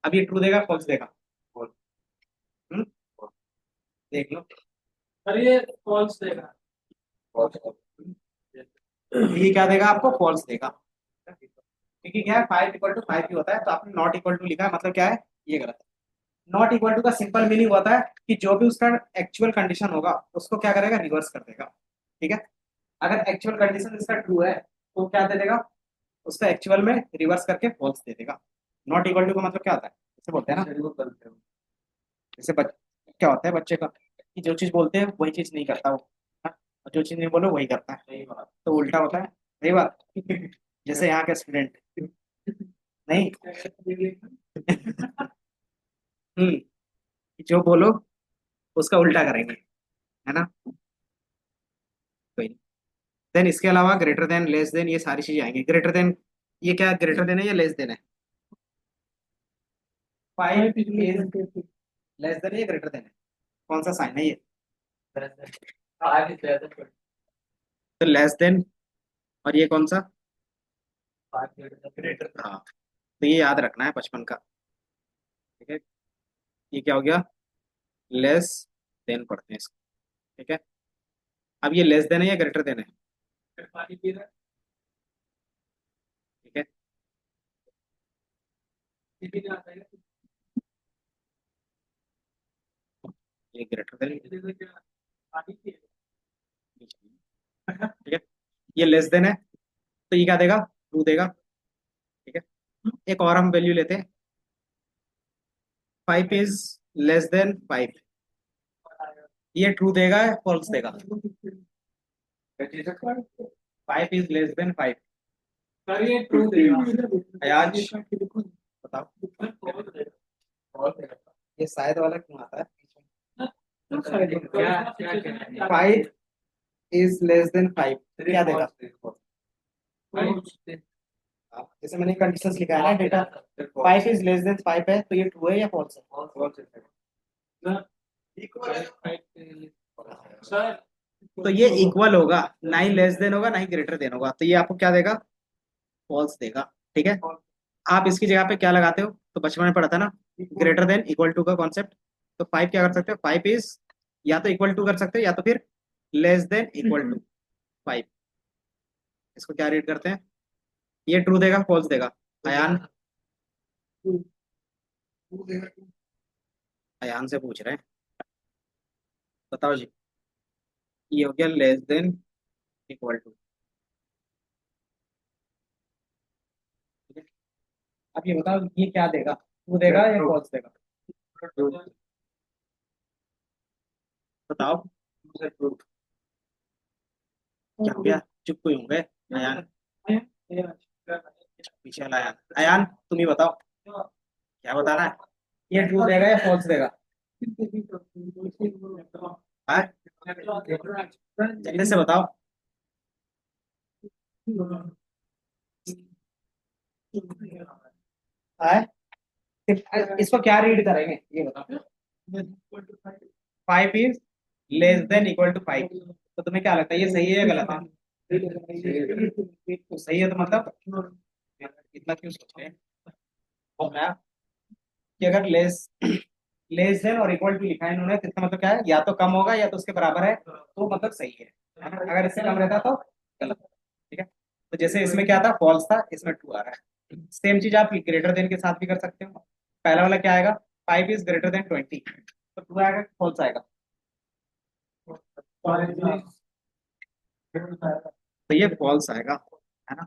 अब ये ट्रू देगा फॉल्स देगा? हम्म, देख लो। अरे फॉल्स देगा। ये क्या देगा आपको? फॉल्स देगा, क्योंकि क्या है 5 इक्वल टू 5 ही होता है, तो आपने नॉट इक्वल टू लिखा है, मतलब क्या है? ये गलत है। नॉट इक्वल टू का सिंपल मीनिंग होता है कि जो भी उसका एक्चुअल कंडीशन होगा उसको क्या करेगा? रिवर्स कर देगा, ठीक है। अगर एक्चुअल कंडीशन इसका ट्रू है तो क्या दे देगा? उसका एक्चुअल में रिवर्स करके फॉल्स दे देगा। नॉट इक्वल टू का मतलब क्या होता है? जैसे बोलते हैं ना, जैसे क्या होता है बच्चे का, कि जो चीज बोलते हैं वही चीज नहीं करता वो, हाँ? और जो चीज नहीं बोलो वही करता है, तो उल्टा होता है। सही बात। जैसे यहाँ के स्टूडेंट नहीं जो बोलो उसका उल्टा करेंगे, है ना? कोई नहीं। देन इसके अलावा ग्रेटर देन, लेस देन, ये सारी चीजें आएंगी। ग्रेटर देन, ये क्या ग्रेटर देन है या लेस देन है? 5 इज लेस देन या ग्रेटर देन है? कौन सा साइन है ये? तो लेस देन, और ये कौन सा? ग्रेटर। हाँ, तो ये याद रखना है बचपन का, ठीक है। ये क्या हो गया? लेस देन पढ़ते हैं इसको, ठीक है। अब ये लेस देन है या ग्रेटर देन है? ठीक है, ये ग्रेटर देन, ठीक है। ये लेस देन है, तो ये क्या देगा? ट्रू देगा, ठीक है। एक और हम वैल्यू लेते हैं, 5 इज लेस देन 5, ये ट्रू देगा या फॉल्स देगा? 5 इज लेस देन 5, ट्रू देगा। अयाज बताओ। ये शायद वाला क्यों आता है? क्या 5 इज लेस देन 5, क्या देगा? हाँ, जैसे मैंने कंडीशंस लिखा है ना, डेटा 5 इज लेस देन 5 है, तो ये ट्रू है या फॉल्स है? सर तो ये इक्वल होगा, ना ही लेस देन होगा ना ही ग्रेटर देन होगा, तो ये आपको क्या देगा? फॉल्स देगा, ठीक है। आप इसकी जगह पे क्या लगाते हो? तो बचपन में पढ़ा था ना, ग्रेटर देन इक्वल टू का कॉन्सेप्ट। तो 5 क्या कर सकते हो? 5 इज या तो इक्वल टू कर सकते हो या तो फिर लेस देन इक्वल टू 5। इसको क्या रीड करते हैं? ये ट्रू देगा फॉल्स देगा? अयान, अयान से पूछ रहे हैं, बताओ जी। ये हो गया लेस देन इक्वल टू, ठीक है। अब ये बताओ ये क्या देगा? ट्रू देगा या फॉल्स देगा? बताओ। क्या हो गया? चुप क्यों हो गए? अयान, पीछे वाला अयान, अयान तुम ही बताओ क्या बताना है? ये ट्रू देगा या फॉल्स देगा? हाँ? जल्दी से बताओ। हाँ? इसको क्या रीड करेंगे ये बताओ। 5 is (clears throat) < तो तुम्हें क्या लगता है ये सही है या गलत है? तो सही है तो मतलब इतना क्यों सोच रहे हैं? और मैं कि अगर लेस देन और इक्वल टू लिखा है इन्होंने तो इसका मतलब क्या है, या तो कम होगा या तो उसके बराबर है, तो मतलब सही है ना? अगर इससे कम रहता तो गलत। ठीक है, तो जैसे इसमें क्या था, फॉल्स था, इसमें ट्रू आ रहा है। सेम चीज आप ग्रेटर देन के साथ भी कर सकते हो। पहला वाला क्या आएगा, 5 is greater than 20, तो ट्रू आएगा, फॉल्स आएगा? तो ये फॉल्स आएगा, है ना?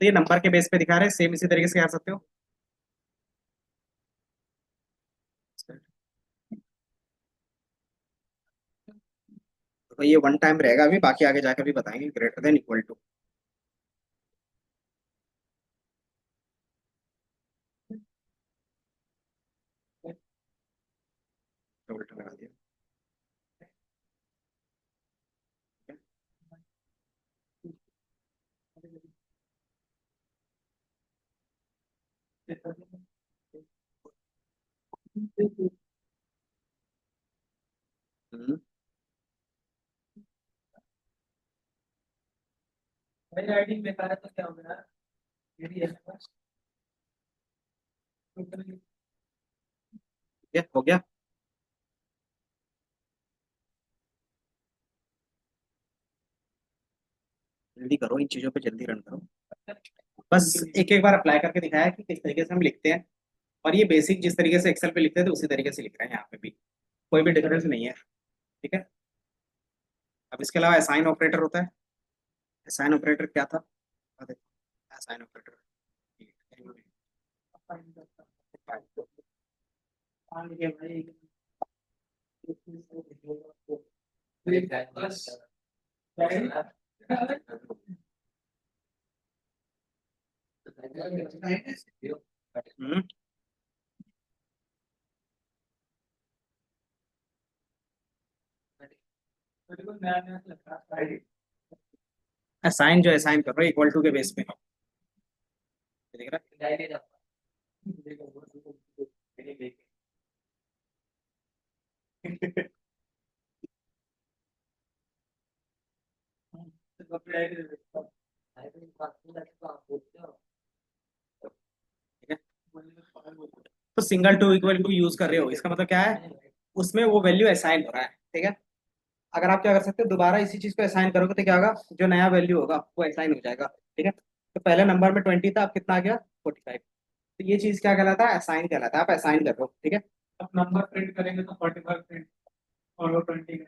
तो ये नंबर के बेस पे दिखा रहे हैं, सेम इसी तरीके से कर सकते हो। तो ये वन टाइम रहेगा, अभी बाकी आगे जाकर भी बताएंगे, ग्रेटर देन इक्वल टू। उल्टा लगा दिया। हम्म, भाई राइटिंग बेकार है तो क्या होगा? यही है ना। ये हो गया। जल्दी करो, इन चीजों पे जल्दी रन करो। बस एक एक बार अप्लाई करके दिखाया कि किस तरीके से हम लिखते हैं, और ये बेसिक जिस तरीके से एक्सेल पे लिखते थे उसी तरीके से लिख रहे हैं यहाँ पे भी, कोई भी डिफरेंस नहीं है। ठीक है, अब इसके अलावा असाइन ऑपरेटर होता है। असाइन ऑपरेटर क्या था? असाइन ऑपरेटर असाइन, जो असाइन कर रहे हो इक्वल टू के बेस पे, देख रहा है? ठीक है, तो single two equal to use कर रहे हो, इसका मतलब क्या है, उसमें वो वैल्यू असाइन हो रहा है। ठीक है, अगर आप क्या कर सकते हो, दोबारा इसी चीज को असाइन करोगे तो क्या होगा, जो नया वैल्यू होगा वो असाइन हो जाएगा। ठीक है, तो पहले नंबर में 20 था, अब कितना आ गया, 45। तो ये चीज क्या कहलाता है, असाइन कहलाता है, आप असाइन कर रहे हो। ठीक है, अब नंबर प्रिंट करेंगे तो 45 प्रिंट और वो 20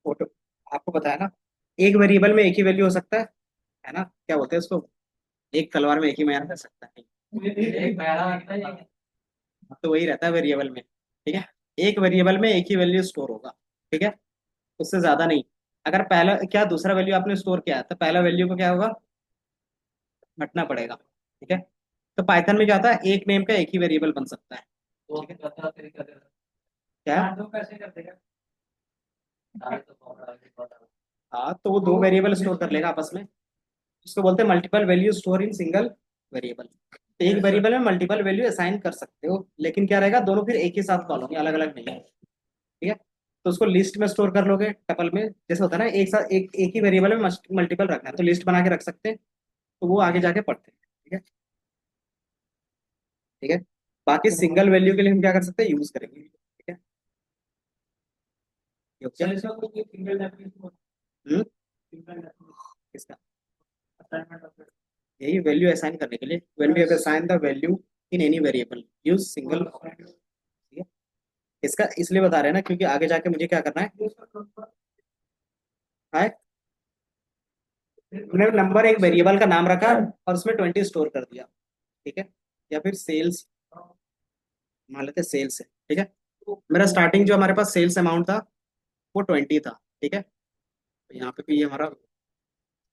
फोटो, आपको पता है ना, एक वेरिएबल में एक ही वैल्यू हो सकता है ना? क्या बोलते हैं उसको, एक तलवार में एक ही मैर कर सकता है। एक बयाना आता है। तो वही रहता है वेरिएबल में। ठीक है, एक वेरिएबल में एक ही वैल्यू स्टोर होगा। ठीक है, उससे ज्यादा नहीं। अगर पहला क्या दूसरा वैल्यू आपने स्टोर किया है तो पहला वैल्यू को क्या होगा, हटना पड़ेगा। ठीक है, तो पाइथन में क्या होता है, एक नेम का एक ही वेरिएबल बन सकता है। तो ठीक है, बता तरीका दे क्या? दो कैसे कर देगा? तो हाँ, तो वो दो वेरिएबल स्टोर कर लेगा आपस में, उसको बोलते हैं multiple value store in single variable. तो एक वेरिएबल में मल्टीपल वैल्यू असाइन कर सकते हो, लेकिन क्या रहेगा, दोनों फिर एक ही साथ कॉल होंगे, अलग अलग नहीं। ठीक है, तो उसको लिस्ट में स्टोर कर लोगे, टपल में जैसे होता है ना, एक साथ एक ही वेरिएबल में मल्टीपल रखना है तो लिस्ट बना के रख सकते हैं, तो वो आगे जाके पढ़ते हैं। ठीक है, ठीक है, बाकी सिंगल वैल्यू के लिए हम क्या कर सकते हैं, यूज करेंगे। ठीक है, ये हो गया। चलिए सर, कोई सिंगल डेफिनेशन हम्म, सिंगल किसका? असाइनमेंट ऑफ यही वैल्यू असाइन करने के लिए, when we have assigned the value in any variable use single। ठीक है, इसका इसलिए बता रहे हैं ना क्योंकि आगे जाके मुझे क्या करना है, हमने नंबर एक वेरिएबल का नाम रखा और उसमें 20 स्टोर कर दिया। ठीक है, या फिर सेल्स, मान लेते सेल्स है। ठीक है, मेरा स्टार्टिंग जो हमारे पास सेल्स अमाउंट था वो 20 था। ठीक है, तो यहाँ पे भी ये हमारा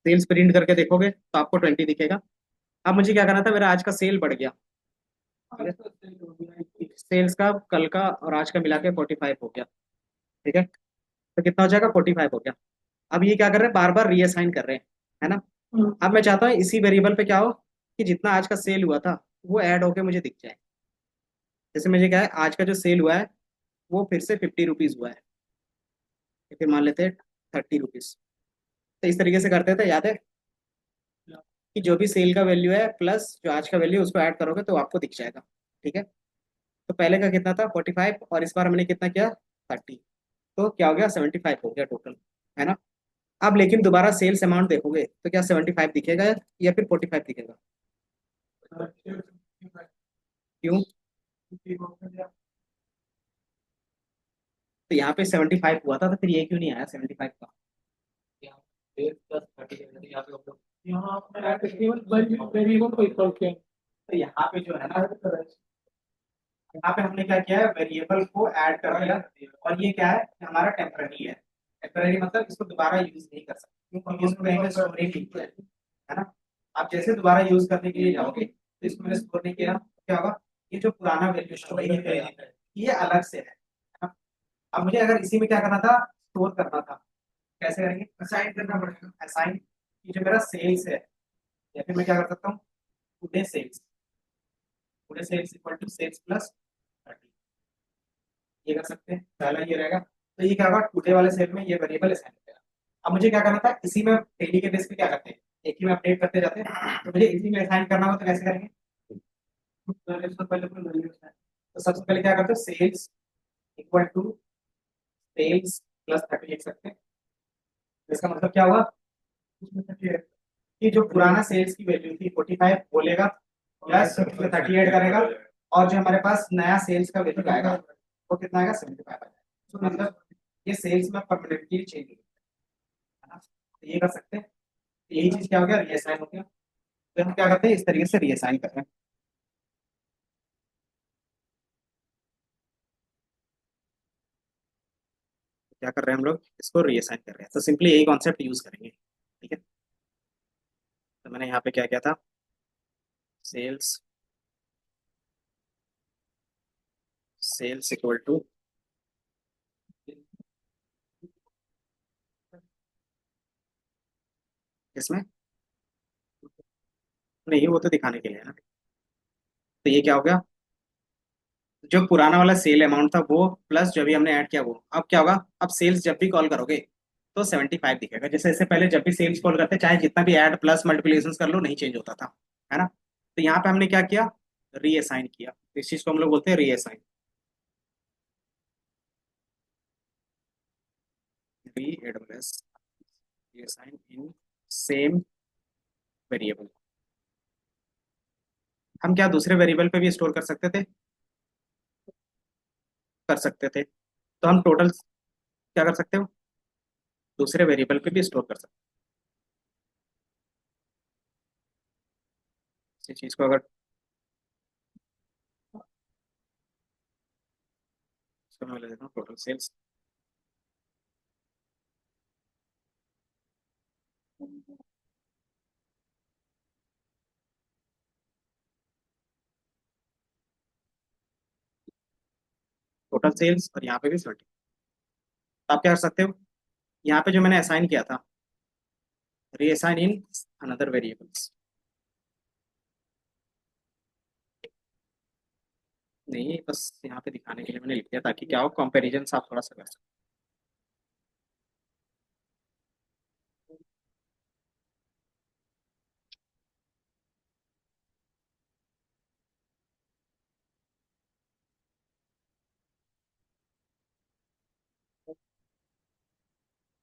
सेल्स प्रिंट करके देखोगे तो आपको 20 दिखेगा। अब मुझे क्या करना था, मेरा आज का सेल बढ़ गया। ठीक है, सेल्स का कल का और आज का मिला के 45 हो गया। ठीक है, तो कितना हो जाएगा, 45 हो गया। अब ये क्या कर रहे हैं, बार बार रीअसाइन कर रहे हैं, है ना। अब मैं चाहता हूँ इसी वेरिएबल पे क्या हो, कि जितना आज का सेल हुआ था वो ऐड होके मुझे दिख जाए। जैसे मुझे क्या है, आज का जो सेल हुआ है वो फिर से 50 रुपीज हुआ है, या फिर मान लेते हैं 30 रुपीज। तो इस तरीके से करते थे, याद है, कि जो भी सेल का वैल्यू है प्लस जो आज का वैल्यू है उसको ऐड करोगे तो आपको दिख जाएगा। ठीक है, तो पहले का कितना था, 45, और इस बार हमने कितना किया, 30। तो क्या हो गया, 75 हो गया टोटल, है ना। अब लेकिन दोबारा सेल्स अमाउंट देखोगे तो क्या 75 दिखेगा या फिर 45 दिखेगा? क्यों? तो यहाँ पे 75 हुआ था, तो फिर ये क्यों नहीं आया 75 का? तो यहाँ पे जो है ना, यहाँ पे हमने क्या किया है, वेरिएबल को ऐड कर दिया। और ये क्या है, कि हमारा टेम्पररी है। टेम्पररी मतलब इसको दोबारा यूज नहीं कर सकते क्योंकि इसको कहीं पे स्टोर नहीं किया है ना। आप जैसे दोबारा यूज करने के लिए जाओगे तो इसको मैंने स्टोर नहीं किया, तो क्या होगा, ये जो पुराना वैल्यू स्टोर ये अलग से है ना। अब मुझे अगर इसी में क्या करना था, स्टोर करना था, कैसे करेंगे, असाइन करना पड़ेगा। असाइन, ये जो मेरा सेल्स है, या फिर मैं क्या कर सकता हूँ, today sales, today sales equal to sales plus 30, ये कर सकते हैं। पहला ये रहेगा, तो ये क्या होगा, टुडे वाले सेल में ये वेरिएबल असाइन हो जाएगा। अब मुझे क्या करना था, इसी में डेली के बेस पे क्या करते हैं, एक ही में अपडेट करते जाते हैं, तो मुझे इसी में असाइन करना हो तो कैसे करेंगे, तो पहले कोई वैल्यू है, तो सबसे पहले क्या करते हैं, sales equal to sales plus 30 लिख सकते हैं। तो इसका मतलब क्या हुआ, कि जो पुराना सेल्स की वैल्यू थी 45 बोलेगा, प्लस 30 ऐड करेगा, और जो हमारे पास नया सेल्स का वैल्यू आएगा वो कितना आएगा, 75 आएगा। तो मतलब ये सेल्स में परमानेंटली चेंज है ना, तो ये कर सकते हैं। तो यही चीज क्या हो गया, रीअसाइन हो गया। तो हम क्या करते हैं, इस तरीके से रीअसाइन कर रहे हैं। तो क्या कर रहे हैं हम लोग, इसको रीअसाइन कर रहे हैं, तो सिंपली यही कॉन्सेप्ट यूज करेंगे। ठीक है, तो मैंने यहाँ पे क्या किया था, सेल्स, सेल्स इक्वल टू, इसमें नहीं, वो तो दिखाने के लिए है ना। तो ये क्या हो गया, जो पुराना वाला सेल अमाउंट था वो प्लस जो भी हमने ऐड किया वो, अब क्या होगा, अब सेल्स जब भी कॉल करोगे तो 75 दिखेगा। जैसे इससे पहले जब भी सेल्स कॉल करते चाहे जितना भी ऐड प्लस मल्टीप्लिकेशन कर लो नहीं चेंज होता था, है ना। तो यहाँ पे हमने क्या किया, रीअसाइन किया। इस चीज को हम लोग बोलते हैं रीअसाइन, री AWS, reassign in same variable. हम क्या दूसरे वेरिएबल पे भी स्टोर कर सकते थे, कर सकते थे। तो हम टोटल क्या कर सकते हो, दूसरे वेरिएबल पे भी स्टोर कर सकते हैं। इस चीज को अगर, इसको मैं ले लेता हूँ टोटल सेल्स, टोटल सेल्स, और यहाँ पे भी 30। तो आप क्या कर सकते हो, यहाँ पे जो मैंने असाइन किया था, रीअसाइन इन अनदर वेरिएबल्स, नहीं बस यहाँ पे दिखाने के लिए मैंने लिख दिया ताकि क्या हो, कंपैरिजन आप थोड़ा सा कर सकते हो।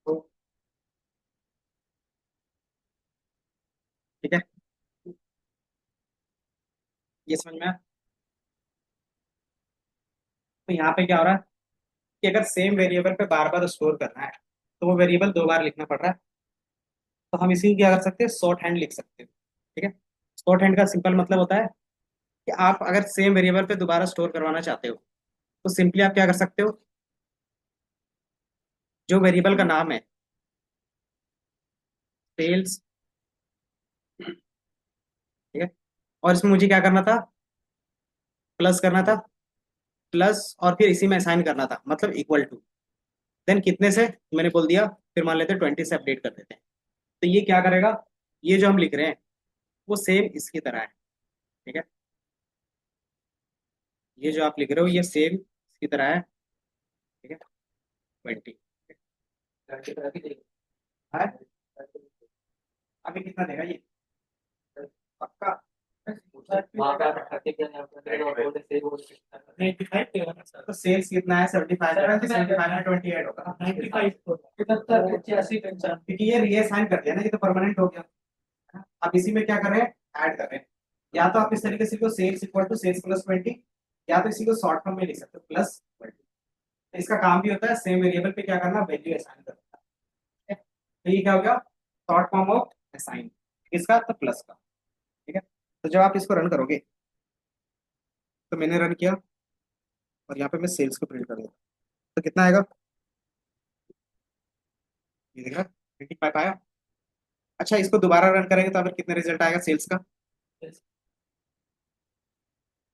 तो ठीक है, ये समझ में आया? तो यहाँ पे क्या हो रहा है, कि अगर सेम वेरिएबल पे बार बार स्टोर करना है तो वो वेरिएबल दो बार लिखना पड़ रहा है। तो हम इसी को क्या कर सकते हैं, शॉर्ट हैंड लिख सकते हैं। ठीक है, शॉर्ट हैंड का सिंपल मतलब होता है कि आप अगर सेम वेरिएबल पे दोबारा स्टोर करवाना चाहते हो तो सिंपली आप क्या कर सकते हो, जो वेरिएबल का नाम है सेल्स, ठीक है, और इसमें मुझे क्या करना था, प्लस करना था प्लस और फिर इसी में असाइन करना था, मतलब इक्वल टू, देन कितने से मैंने बोल दिया, फिर मान लेते हैं 20 से अपडेट कर देते हैं। तो ये क्या करेगा, ये जो हम लिख रहे हैं वो सेम इसकी तरह है, ठीक है, ये जो आप लिख रहे हो ये सेम इसकी तरह है, ठीक है, 20 है। अभी कितना देगा ये पक्का? तो सेल्स कितना है, 75, 75 में 20 ऐड होगा 95, क्योंकि ये रीअसाइन कर दिया ना, ये तो परमानेंट हो गया। अब इसी में क्या कर रहे हैं, ऐड कर रहे हैं। या तो आप इस तरीके से को sales equal to sales plus 20, या तो इसी को शॉर्ट फॉर्म में लिख सकते हो प्लस 20। तो इसका काम भी होता है सेम वेरिएबल पे क्या करना, वैल्यू असाइन करना है। तो ये क्या हो गया, शॉर्ट फॉर्म ऑफ असाइन, इसका तो प्लस का, ठीक है। तो जब आप इसको रन करोगे, तो मैंने रन किया और यहाँ पे मैं सेल्स को प्रिंट कर दिया, तो कितना आएगा, ये देखा 25 आया। अच्छा, इसको दोबारा रन करेंगे तो फिर कितने रिजल्ट आएगा सेल्स का?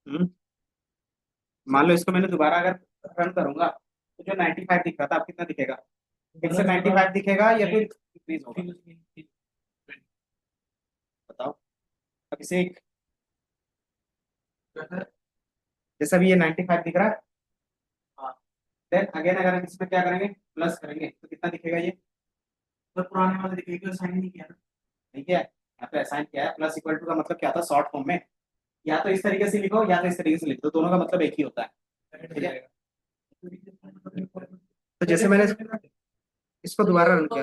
हम्म, मान लो इसको मैंने दोबारा अगर रन करूंगा, तो जो 95 दिख रहा था अब कितना दिखेगा, फिर से 95 दिखेगा या फिर इंक्रीज होगा, बताओ। अब इसे जैसा भी ये 95 दिख रहा है, देन अगेन अगर हम इसमें क्या करेंगे, प्लस करेंगे तो कितना दिखेगा ये, तो पुराने वाले दिखेगा, साइन नहीं किया ना, ठीक है। यहाँ पे असाइन किया है, प्लस इक्वल टू का मतलब क्या था शॉर्ट फॉर्म में, या तो इस तरीके से लिखो या तो इस तरीके से लिख दो, दोनों का मतलब एक ही होता है, ठीक है। तो जैसे मैंने इसको दोबारा रन किया,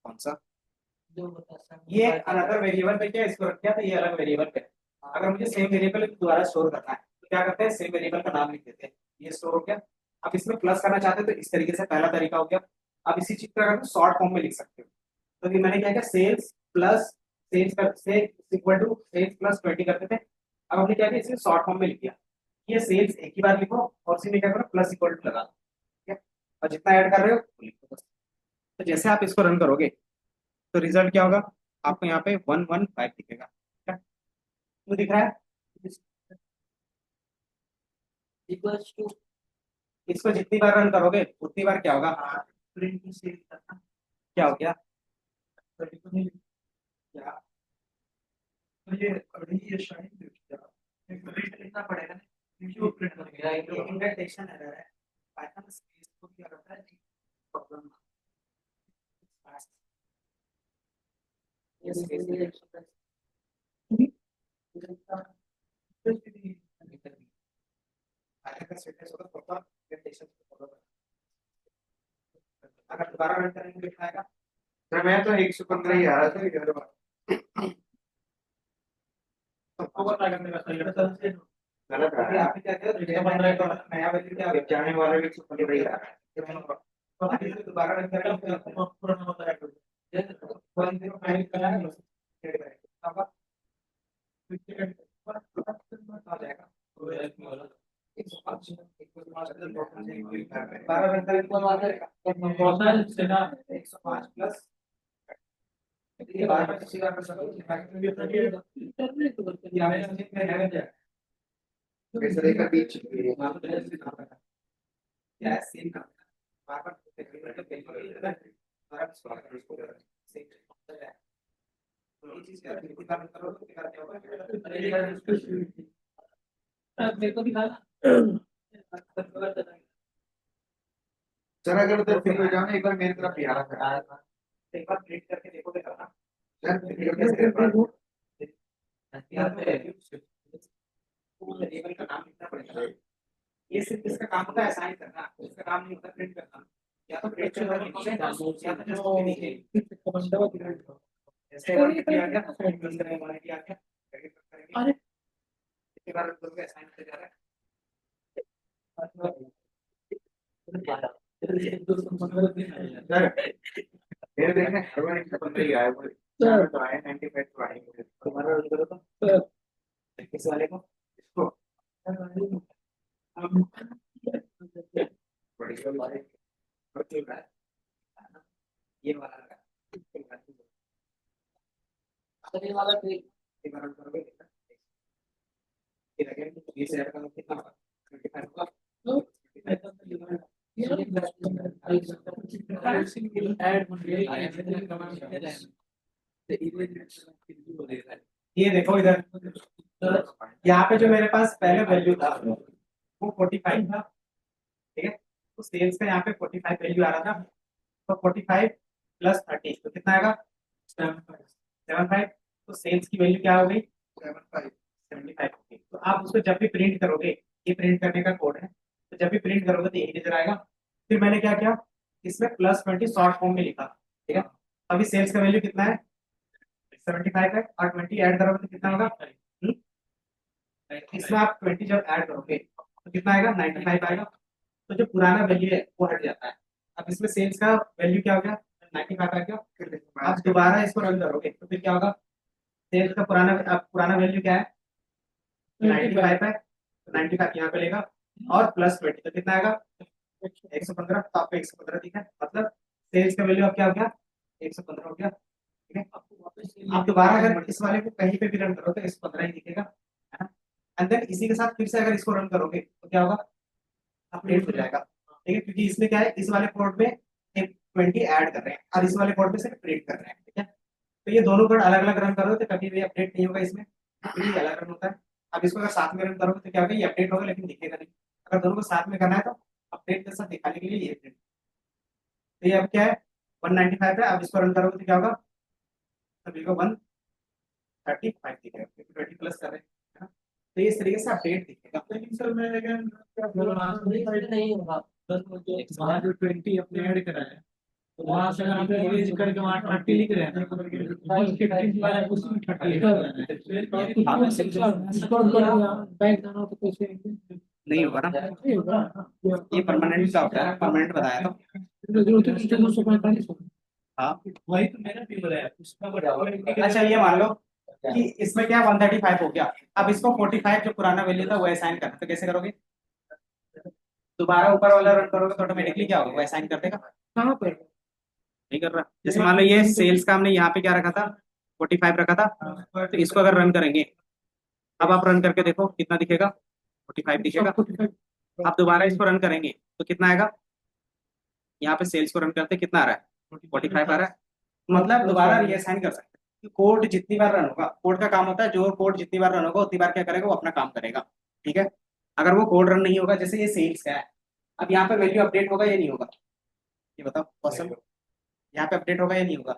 कौन सा, ये अनदर वेरिएबल पे क्या इसको रख दिया, तो ये अलग वेरिएबल पे। अगर मुझे सेम वेरिएबल दोबारा स्टोर करना है तो क्या करते हैं, सेम वेरिएबल का नाम लिख देते हैं, ये स्टोर हो गया। अब इसमें प्लस करना चाहते हैं तो इस तरीके से पहला तरीका हो गया। अब इसी चीज को अगर शॉर्ट फॉर्म में लिख सकते हो, तो ये मैंने क्या किया, सेल्स प्लस सेल्स कर से इक्वल टू सेल्स प्लस 20 करते थे। अब हमने क्या किया, इसे शॉर्ट फॉर्म में लिख दिया, ये सेल्स एक ही बार लिखो और उसी में क्या करो, प्लस इक्वल टू लगा दो, ठीक है। और जितना ऐड कर रहे हो वो लिखो बस। तो जैसे आप इसको रन करोगे तो रिजल्ट क्या होगा, आपको यहाँ पे 115 दिखेगा, ठीक है? तो दिख रहा है, इक्वल्स टू इसको जितनी बार रन करोगे उतनी बार क्या होगा, क्या हो गया, क्या ये शायद लिखना पड़ेगा ना, क्योंकि प्रिंट करेगा, ये इंडेंटेशन एरर है, पाइथन स्पेस को क्या करता है, प्रॉब्लम अगर दोबारा रन करेंगे तो कितना आएगा, मैं तो 115 ही आ रहा था इधर बार। गलत आ रहा है, आप क्या कहते हो, नया वैल्यू क्या जाने वाला भी 115 ही आ रहा है। दोबारा रन करेंगे, बारह रन करेंगे 105 प्लस, ये बारह किसी का कर सकते हो, दूसरे का बीच सेम का बार ये चीज क्या है, करो तो क्या होगा, मेरे को दिखा जरा अगर उधर फिर हो जाओ ना एक बार मेरी तरफ भी आ रहा है। एक बार प्रिंट करके देखोगे करना, सर वेरिएबल का नाम लिखना पड़ेगा, ये सिर्फ इसका काम होता है असाइन करना, इसका काम नहीं होता प्रिंट करना, या तो प्रिंट करना लिखोगे या तो जस्ट कॉपी नीचे जैसे वन किया गया प्रिंट करने वाला किया गया, एडिट करेंगे, अरे इसके बाद करोगे असाइन कर जा रहा सर मेरे देखने हर बार 115 ही आया है, चार तो आए 95 तो आएंगे तुम्हारा रन करो तो किस वाले को, इसको बड़ी वाली ये वाला लगा, वाला एक बार रन करोगे फिर अगेन ये से ऐड करूंगा कितना होगा 25 होगा ये देखो इधर यहाँ पे जो मेरे पास पहले वैल्यू था वो 45 था, ठीक है। तो सेल्स का यहाँ पे 45 वैल्यू आ रहा था, तो 45 प्लस 30 तो कितना आएगा 75। तो सेल्स की वैल्यू क्या हो गई 75 हो गई। तो आप उसको जब भी प्रिंट करोगे, ये प्रिंट करने का कोड है, तो जब भी प्रिंट करोगे तो यही नजर आएगा। फिर मैंने क्या किया, इसमें +20 शॉर्ट फॉर्म में लिखा, ठीक है। अभी सेल्स का वैल्यू कितना है 75 है, और 20 ऐड करोगे तो कितना होगा इसमें आप 20 जब ऐड करोगे तो कितना आएगा 95 आएगा। तो जो पुराना वैल्यू है वो हट जाता है। अब इसमें सेल्स का वैल्यू क्या हो गया 95 आ गया। आप दोबारा इसको रन करोगे तो फिर क्या होगा, सेल्स का पुराना वैल्यू क्या है 95 है, तो 95 यहाँ पे लेगा और +20 तो कितना आएगा 115। तो आपको 115 दिखा है, मतलब सेल्स का वैल्यू अब क्या हो गया 115 हो गया, ठीक है। आप दोबारा अगर इस वाले को कहीं पे भी रन करो तो 115 ही दिखेगा, है ना। एंड देन इसी के साथ फिर से अगर इसको रन करोगे तो क्या होगा अपडेट हो जाएगा, ठीक है। क्योंकि इसमें क्या है, इस वाले कोड में एक 20 ऐड कर रहे हैं और इस वाले कोड में सिर्फ प्रिंट कर रहे हैं, ठीक है। तो ये दोनों कोड अलग अलग रन करो तो कभी भी अपडेट नहीं होगा इसमें, ये अलग रन होता है। अब इसको अगर साथ में रन करोगे तो क्या होगा, ये अपडेट होगा लेकिन दिखेगा नहीं। अगर दोनों को साथ में करना है तो अपडेट के साथ दिखाने के लिए ये प्रिंट। तो ये अब क्या है 195 है, अब इसको रन करोगे तो क्या होगा, सभी को 135 दिखेगा क्योंकि 20 प्लस कर रहे हैं, है ना। तो ये इस तरीके से अपडेट दिखेगा। लेकिन सर मैं अगर नहीं होगा वहाँ जो 20 अपने ऐड करा है, तो वहाँ से अगर हम इरेज करके वहाँ 30 लिख रहे हैं ना, तो उसके 15 वाला उसी में 30 लिख रहे हैं। नहीं होगा ना, ये परमानेंट का होता है, परमानेंट बताया तो। हाँ वही तो मेरा भी बताया उसका बड़ा। अच्छा ये मान लो कि इसमें क्या 135 हो गया, अब इसको 45 जो पुराना वैल्यू था वो असाइन करना, तो कैसे करोगे, दोबारा ऊपर वाला रन करोगे तो ऑटोमेटिकली क्या होगा वो असाइन कर देगा, कहाँ पर नहीं कर रहा। जैसे मान लो ये सेल्स का हमने यहाँ पे क्या रखा था 45 रखा था, तो इसको अगर रन करेंगे, अब आप रन करके देखो कितना दिखेगा 45 दिखेगा। आप दोबारा इसको रन करेंगे तो कितना आएगा, यहाँ पे सेल्स को रन करते कितना आ रहा है 45 आ रहा है। मतलब दोबारा रीअसाइन कर सकते हैं। कोड जितनी बार रन होगा, कोड का काम होता है जो कोड जितनी बार रन होगा उतनी बार क्या करेगा वो अपना काम करेगा, ठीक है। अगर वो कोड रन नहीं होगा, जैसे ये सेल्स का है, अब यहाँ पे वैल्यू अपडेट होगा या नहीं होगा, ये बताओ क्वेश्चन, यहाँ पे अपडेट होगा या नहीं होगा,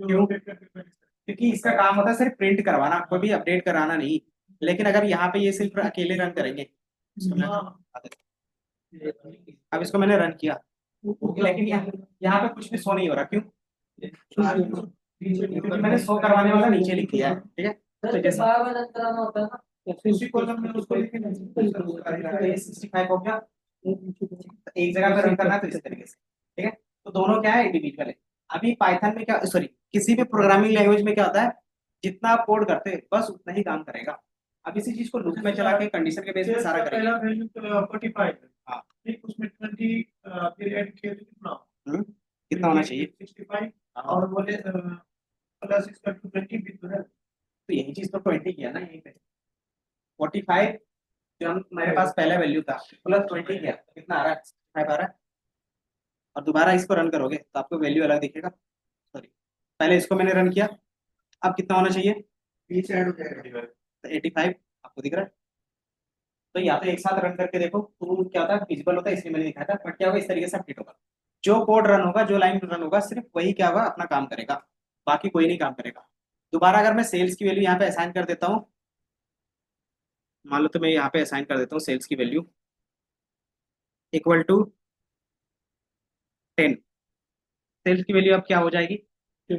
क्यों, क्योंकि इसका काम होता है सिर्फ प्रिंट करवाना, कोई भी अपडेट कराना नहीं। लेकिन अगर यहाँ पे ये सिर्फ अकेले रन करेंगे, अब इसको मैंने रन किया लेकिन यहाँ पे कुछ भी शो नहीं हो रहा, क्यों, क्योंकि मैंने शो करवाने वाला नीचे लिख दिया है, ठीक है। तो जैसे होता है ना उसी कॉलम में उसको लेके 65 हो गया, एक जगह पे रन करना है तो इस तरीके से, ठीक है। तो दोनों क्या है इंडिविजुअल है। अभी पाइथन में क्या, सॉरी किसी भी प्रोग्रामिंग लैंग्वेज में क्या होता है, जितना आप कोड करते हैं बस उतना ही काम करेगा। अब इसी चीज को लूप में चला के कंडीशन के बेस पे सारा करेगा। पहला वैल्यू 45 है, हाँ ठीक, उसमें 20 फिर ऐड किया तो कितना कितना होना चाहिए 65 और बोले प्लस इसका 20 भी तो है। तो यही चीज तो 20 किया ना यहीं पे 45 जो हम मेरे पास पहला वैल्यू था प्लस 20 किया तो कितना आ रहा है 65 आ रहा है। और दोबारा इसको रन करोगे तो आपको वैल्यू अलग दिखेगा, सॉरी पहले इसको मैंने रन किया, अब कितना होना चाहिए 20 ऐड हो जाएगा। तो 85 आपको दिख रहा है। तो या तो एक साथ रन करके देखो तो क्या होता है विजिबल होता है, इसलिए मैंने दिखाया था। बट क्या होगा इस तरीके से अपडेट होगा, जो कोड रन होगा जो लाइन रन होगा सिर्फ वही क्या होगा अपना काम करेगा, बाकी कोई नहीं काम करेगा। दोबारा अगर मैं सेल्स की वैल्यू यहाँ पे असाइन कर देता हूँ, मान लो तो मैं यहाँ पे असाइन कर देता हूँ सेल्स की वैल्यू इक्वल टू 10, सेल्स की वैल्यू अब क्या हो जाएगी तो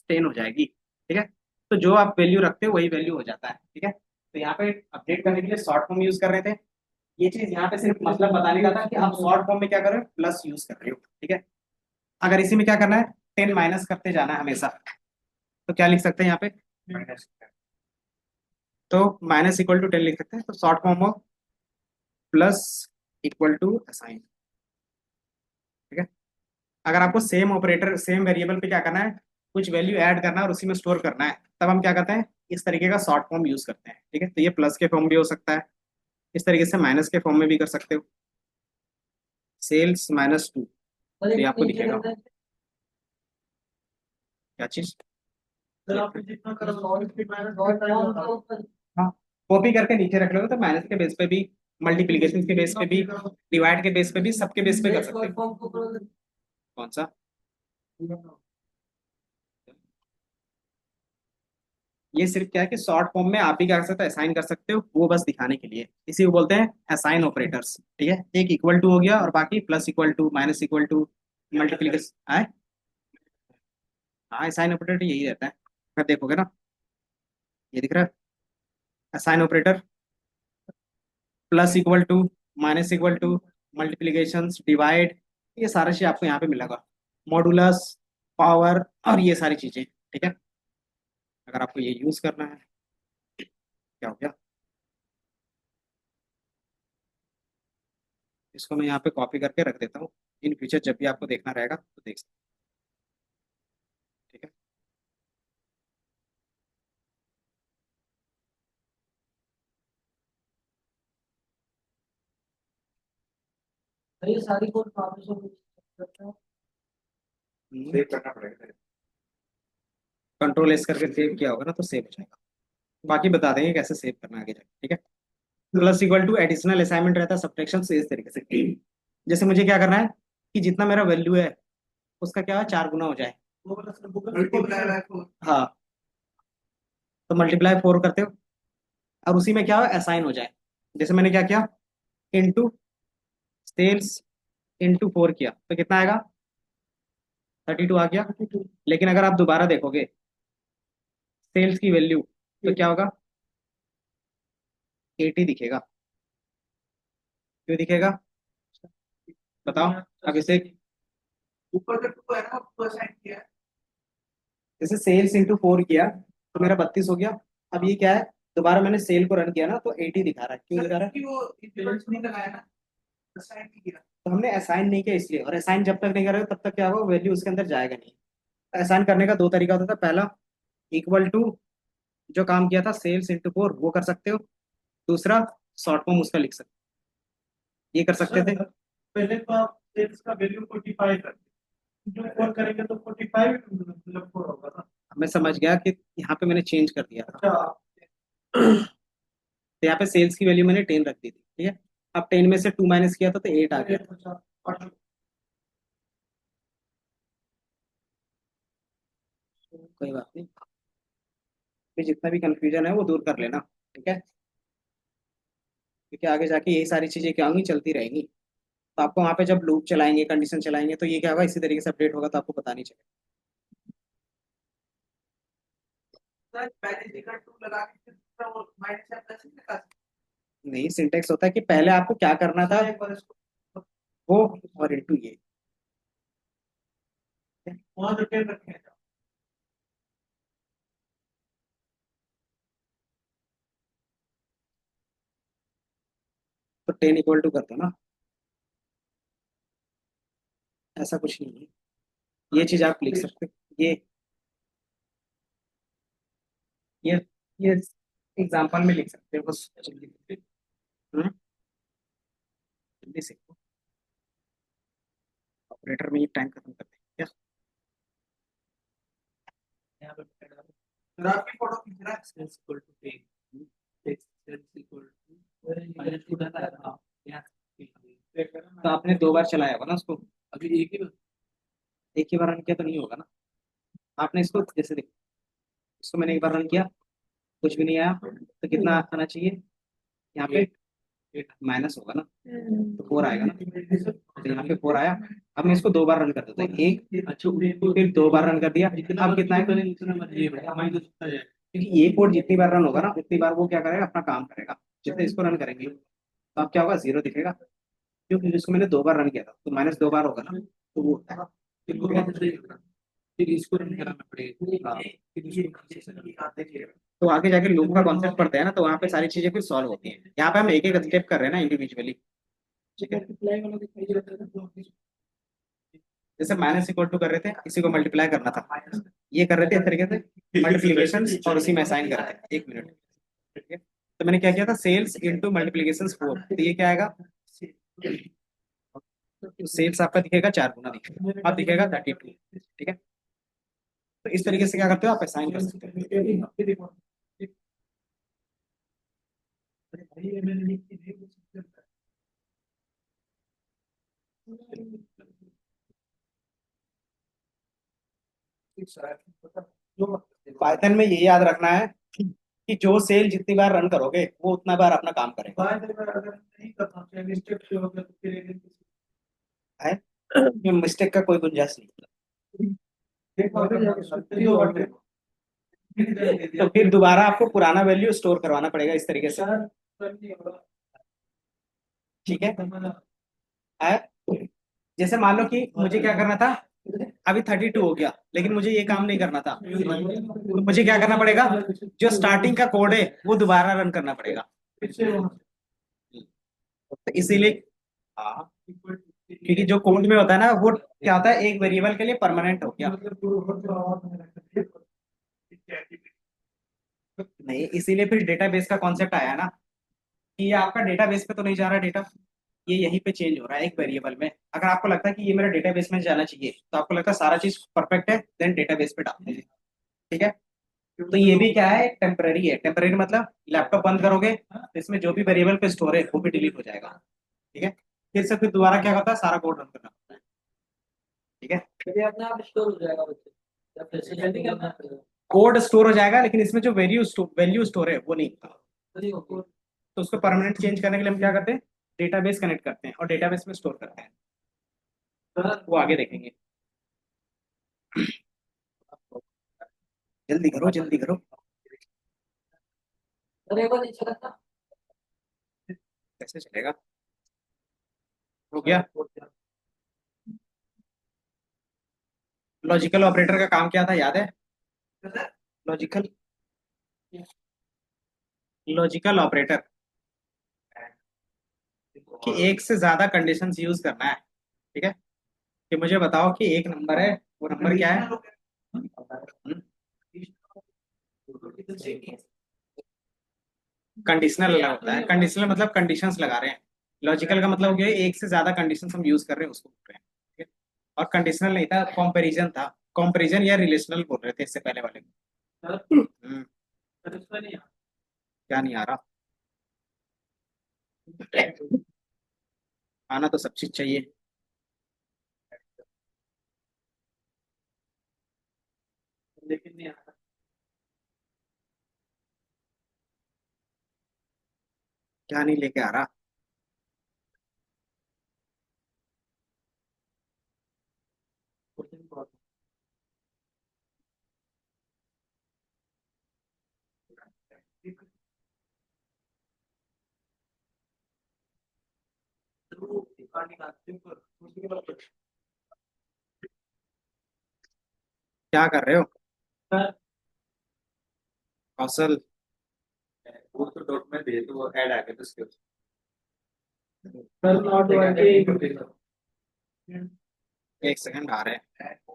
10 हो जाएगी, ठीक है। तो जो आप वैल्यू रखते हो वही वैल्यू हो जाता है, ठीक है। तो यहाँ पे अपडेट करने के लिए शॉर्ट फॉर्म यूज कर रहे थे, ये चीज यहाँ पे सिर्फ मतलब बताने का था कि आप शॉर्ट फॉर्म में क्या कर रहे हो प्लस यूज कर रहे हो, ठीक है। अगर इसी में क्या करना है 10 माइनस करते जाना है हमेशा, तो क्या लिख सकते हैं यहाँ पे तो माइनस इक्वल टू 10 लिख सकते हैं। तो शॉर्ट फॉर्म हो प्लस इक्वल टू असाइन, ठीक है। अगर आपको सेम ऑपरेटर सेम वेरिएबल पे क्या करना है कुछ वैल्यू ऐड करना है और उसी में स्टोर करना है, तब हम क्या करते हैं इस तरीके का शॉर्ट फॉर्म यूज करते हैं, ठीक है। तो ये प्लस के फॉर्म भी हो सकता है, इस तरीके से माइनस के फॉर्म में भी कर सकते हो, सेल्स -2, तो ये आपको दिखेगा क्या चीज। सर आपने जितना करा और इसके माइनस हाँ, कॉपी करके नीचे रख लोगे तो माइनस के बेस पे भी, मल्टीप्लीकेशन के बेस पे भी, डिवाइड के बेस पे भी, सबके बेस पे कर सकते हो। कौन सा? ये सिर्फ क्या है कि शॉर्ट फॉर्म में आप भी क्या कर सकते हो, असाइन कर सकते हो, वो बस दिखाने के लिए, इसी को बोलते हैं असाइन ऑपरेटर्स, ठीक है। एक इक्वल टू हो गया और बाकी plus equal to, minus equal to, multiplication है। हाँ, असाइन ऑपरेटर यही रहता है, अगर देखोगे ना, ये दिख रहा है assign operator, plus equal to, minus equal to, multiplication, divide, ये सारा चीज आपको यहाँ पे मिलेगा, मॉडुलस, पावर, और ये सारी चीजें, ठीक है। अगर आपको ये यूज करना है, क्या हो गया, इसको मैं यहाँ पे कॉपी करके रख देता हूँ, इन फ्यूचर जब भी आपको देखना रहेगा तो देख सकते हैं, ठीक है। ये सारी कोड वापस हो सकता है। सेव करना पड़ेगा। कंट्रोल एस करके सेव किया होगा ना तो सेव हो जाएगा, बाकी बता देंगे कैसे सेव करना है आगे जाके, ठीक है। Plus equal to additional assignment रहता है सब्ट्रैक्शन से, इस तरीके से, जैसे मुझे क्या करना है कि जितना मेरा वैल्यू है उसका क्या है 4 गुना हो जाए, हाँ, तो मल्टीप्लाई 4 करते हो और उसी में क्या हो असाइन हो जाए, जैसे मैंने क्या किया, इंटू सेल्स इंटू 4 किया तो कितना आएगा, 32 आ गया। लेकिन अगर आप दोबारा देखोगे सेल्स की वैल्यू तो क्या होगा, 80 दिखेगा, क्यों दिखेगा बताओ। अब इसे ऊपर का टू है ना, ऊपर साइन किया है। जैसे सेल्स इंटू 4 किया तो मेरा 32 हो गया। अब ये क्या है, दोबारा मैंने सेल को रन किया ना तो 80 दिखा रहा है, क्यों दिखा रहा है, क्योंकि वो इक्वल्स नहीं लगाया ना, साइन नहीं किया। तो हमने असाइन नहीं किया इसलिए, और असाइन जब तक नहीं करोगे तब तक क्या होगा, वैल्यू उसके अंदर जाएगा नहीं। असाइन करने का दो तरीका होता था, पहला इक्वल टू, जो काम किया था सेल्स इंटू 4 वो कर सकते हो, दूसरा शॉर्ट फॉर्म उसका लिख सकते हो, ये कर सकते थे। पहले तो आप सेल्स का वैल्यू 45 रखते, जो 4 करेंगे तो 45 मतलब 4 होगा ना। मैं समझ गया कि यहाँ पे मैंने चेंज कर दिया था, अच्छा, तो यहाँ पे सेल्स की वैल्यू मैंने 10 रख दी थी, ठीक है। अब 10 में से 2 माइनस किया था तो 8 आ गया, अच्छा, कोई बात नहीं, फिर जितना भी कंफ्यूजन है वो दूर कर लेना, ठीक है, क्योंकि आगे जाके यही सारी चीजें क्या होंगी, चलती रहेंगी। तो आपको वहाँ पे जब लूप चलाएंगे, कंडीशन चलाएंगे, तो ये क्या होगा, इसी तरीके से अपडेट होगा, तो आपको पता नहीं चलेगा। सर पहले जगह टू लगा के फिर दूसरा वो माइनस या प्लस नहीं लगा नहीं, सिंटेक्स होता है कि पहले आपको क्या करना था, सकते एक बार इसको वो और इंटू ये, वहाँ जो 10 रखे हैं। तो 10 इक्वल टू कर दो ना, ऐसा कुछ नहीं है, ये चीज आप लिख सकते हो, ये ये एग्जाम्पल में लिख सकते हो बस, जल्दी हम्म, जल्दी सीखो, ऑपरेटर में ये टाइम खत्म कर देंगे क्या। यहाँ पे फिर आपकी फोटो खींच रहा है। Sales equal to 10, sales equal to minus 2 रहता है, हाँ यहाँ तो आपने 2 बार चलाया होगा ना उसको, अभी एक ही बार रन किया तो नहीं होगा ना, आपने इसको जैसे देखो, इसको मैंने एक बार रन किया, कुछ भी नहीं आया, तो कितना आना चाहिए, यहाँ पे माइनस होगा ना, तो 4 आएगा ना, तो यहाँ पे 4 आया। अब मैं इसको 2 बार रन कर देता हूँ, एक अच्छा फिर 2 बार रन कर दिया, अब कितना है, क्योंकि ये कोड जितनी बार रन होगा ना उतनी बार वो क्या करेगा, अपना काम करेगा, जितने इसको रन करेंगे तो अब क्या होगा, 0 दिखेगा, क्योंकि इसको मैंने 2 बार रन किया था तो -2 बार होगा ना, तो वो होता है। फिर इसको रन कराना पड़ेगा, हाँ, फिर इसको तो आगे जाके लूप का कॉन्सेप्ट पढ़ते हैं ना, तो वहाँ पे सारी चीजें फिर सॉल्व होती हैं, यहाँ पे हम एक एक स्टेप कर रहे हैं ना इंडिविजुअली, ठीक है। जैसे माइनस इक्वल टू कर रहे थे, इसी को मल्टीप्लाई करना था, ये कर रहे थे इस तरीके से मल्टीप्लीकेशन और उसी में असाइन कर रहे थे। 1 मिनट, ठीक है। तो मैंने क्या किया था, सेल्स इंटू मल्टीप्लीकेशन 4, तो ये क्या आएगा, तो सेल्स आपका दिखेगा 4 गुना दिखेगा, अब दिखेगा 32, ठीक है। तो इस तरीके से क्या करते हो आप, असाइन कर सकते हो। पाइथन में ये याद रखना है कि जो सेल जितनी बार रन करोगे वो उतना बार अपना काम करेगा, है मिस्टेक का कोई गुंजाइश नहीं। तो फिर दोबारा आपको पुराना वैल्यू स्टोर करवाना पड़ेगा इस तरीके से, ठीक है। जैसे मान लो कि मुझे क्या करना था, अभी 32 हो गया, लेकिन मुझे ये काम नहीं करना था, तो मुझे क्या करना पड़ेगा, जो स्टार्टिंग का कोड है वो दोबारा रन करना पड़ेगा। तो इसीलिए, हाँ, क्योंकि जो कोड में होता है ना वो क्या होता है, एक वेरिएबल के लिए परमानेंट हो गया, नहीं इसीलिए फिर डेटाबेस का कॉन्सेप्ट आया ना, कि ये आपका डेटाबेस पे तो नहीं जा रहा डेटा, ये यहीं पे चेंज हो रहा है एक वेरिएबल में। अगर आपको लगता है कि ये मेरा डेटाबेस में जाना चाहिए, तो आपको लगता है सारा चीज परफेक्ट है, देन डेटाबेस पे डाल दीजिए, ठीक है। तो ये भी क्या है, टेम्पररी है। टेम्पररी मतलब लैपटॉप बंद करोगे तो इसमें जो भी वेरिएबल पे स्टोर है वो भी डिलीट हो जाएगा, ठीक है। फिर से फिर दोबारा क्या होता है, सारा कोड रन करना पड़ता है, ठीक है। ये अपने आप स्टोर हो जाएगा बच्चे, या फिर से जल्दी करना पड़ेगा। कोड स्टोर हो जाएगा, लेकिन इसमें जो वैल्यू स्टोर है वो नहीं होता। नहीं होगा। तो उसको परमानेंट चेंज करने के लिए हम क्या करते हैं, डेटाबेस कनेक्ट करते हैं और डेटाबेस में स्टोर करते हैं, वो आगे देखेंगे। जल्दी करो जल्दी करो। अरे वो नहीं चलता। कैसे चलेगा, हो गया। लॉजिकल ऑपरेटर का काम क्या था याद है, लॉजिकल लॉजिकल ऑपरेटर कि एक से ज्यादा कंडीशंस यूज करना है, ठीक है। कि मुझे बताओ कि एक नंबर है, वो नंबर क्या है, कंडीशनल अलग होता है। कंडीशनल मतलब कंडीशंस लगा रहे हैं, लॉजिकल का मतलब क्या है, एक से ज्यादा कंडीशंस हम यूज कर रहे हैं उसको बोल रहे हैं, ठीक है। और कंडीशनल नहीं था, कंपैरिजन था, कंपैरिजन या रिलेशनल बोल रहे थे इससे पहले वाले में। क्या नहीं आ रहा, आना तो सब चीज चाहिए। लेकिन नहीं आता। क्या नहीं लेके आ रहा, क्या कर रहे हो कौशल। वो तो डॉट में दे तो वो ऐड आ गया तो उसके कल नॉट वर्किंग। एक सेकंड आ रहे हैं, ठीक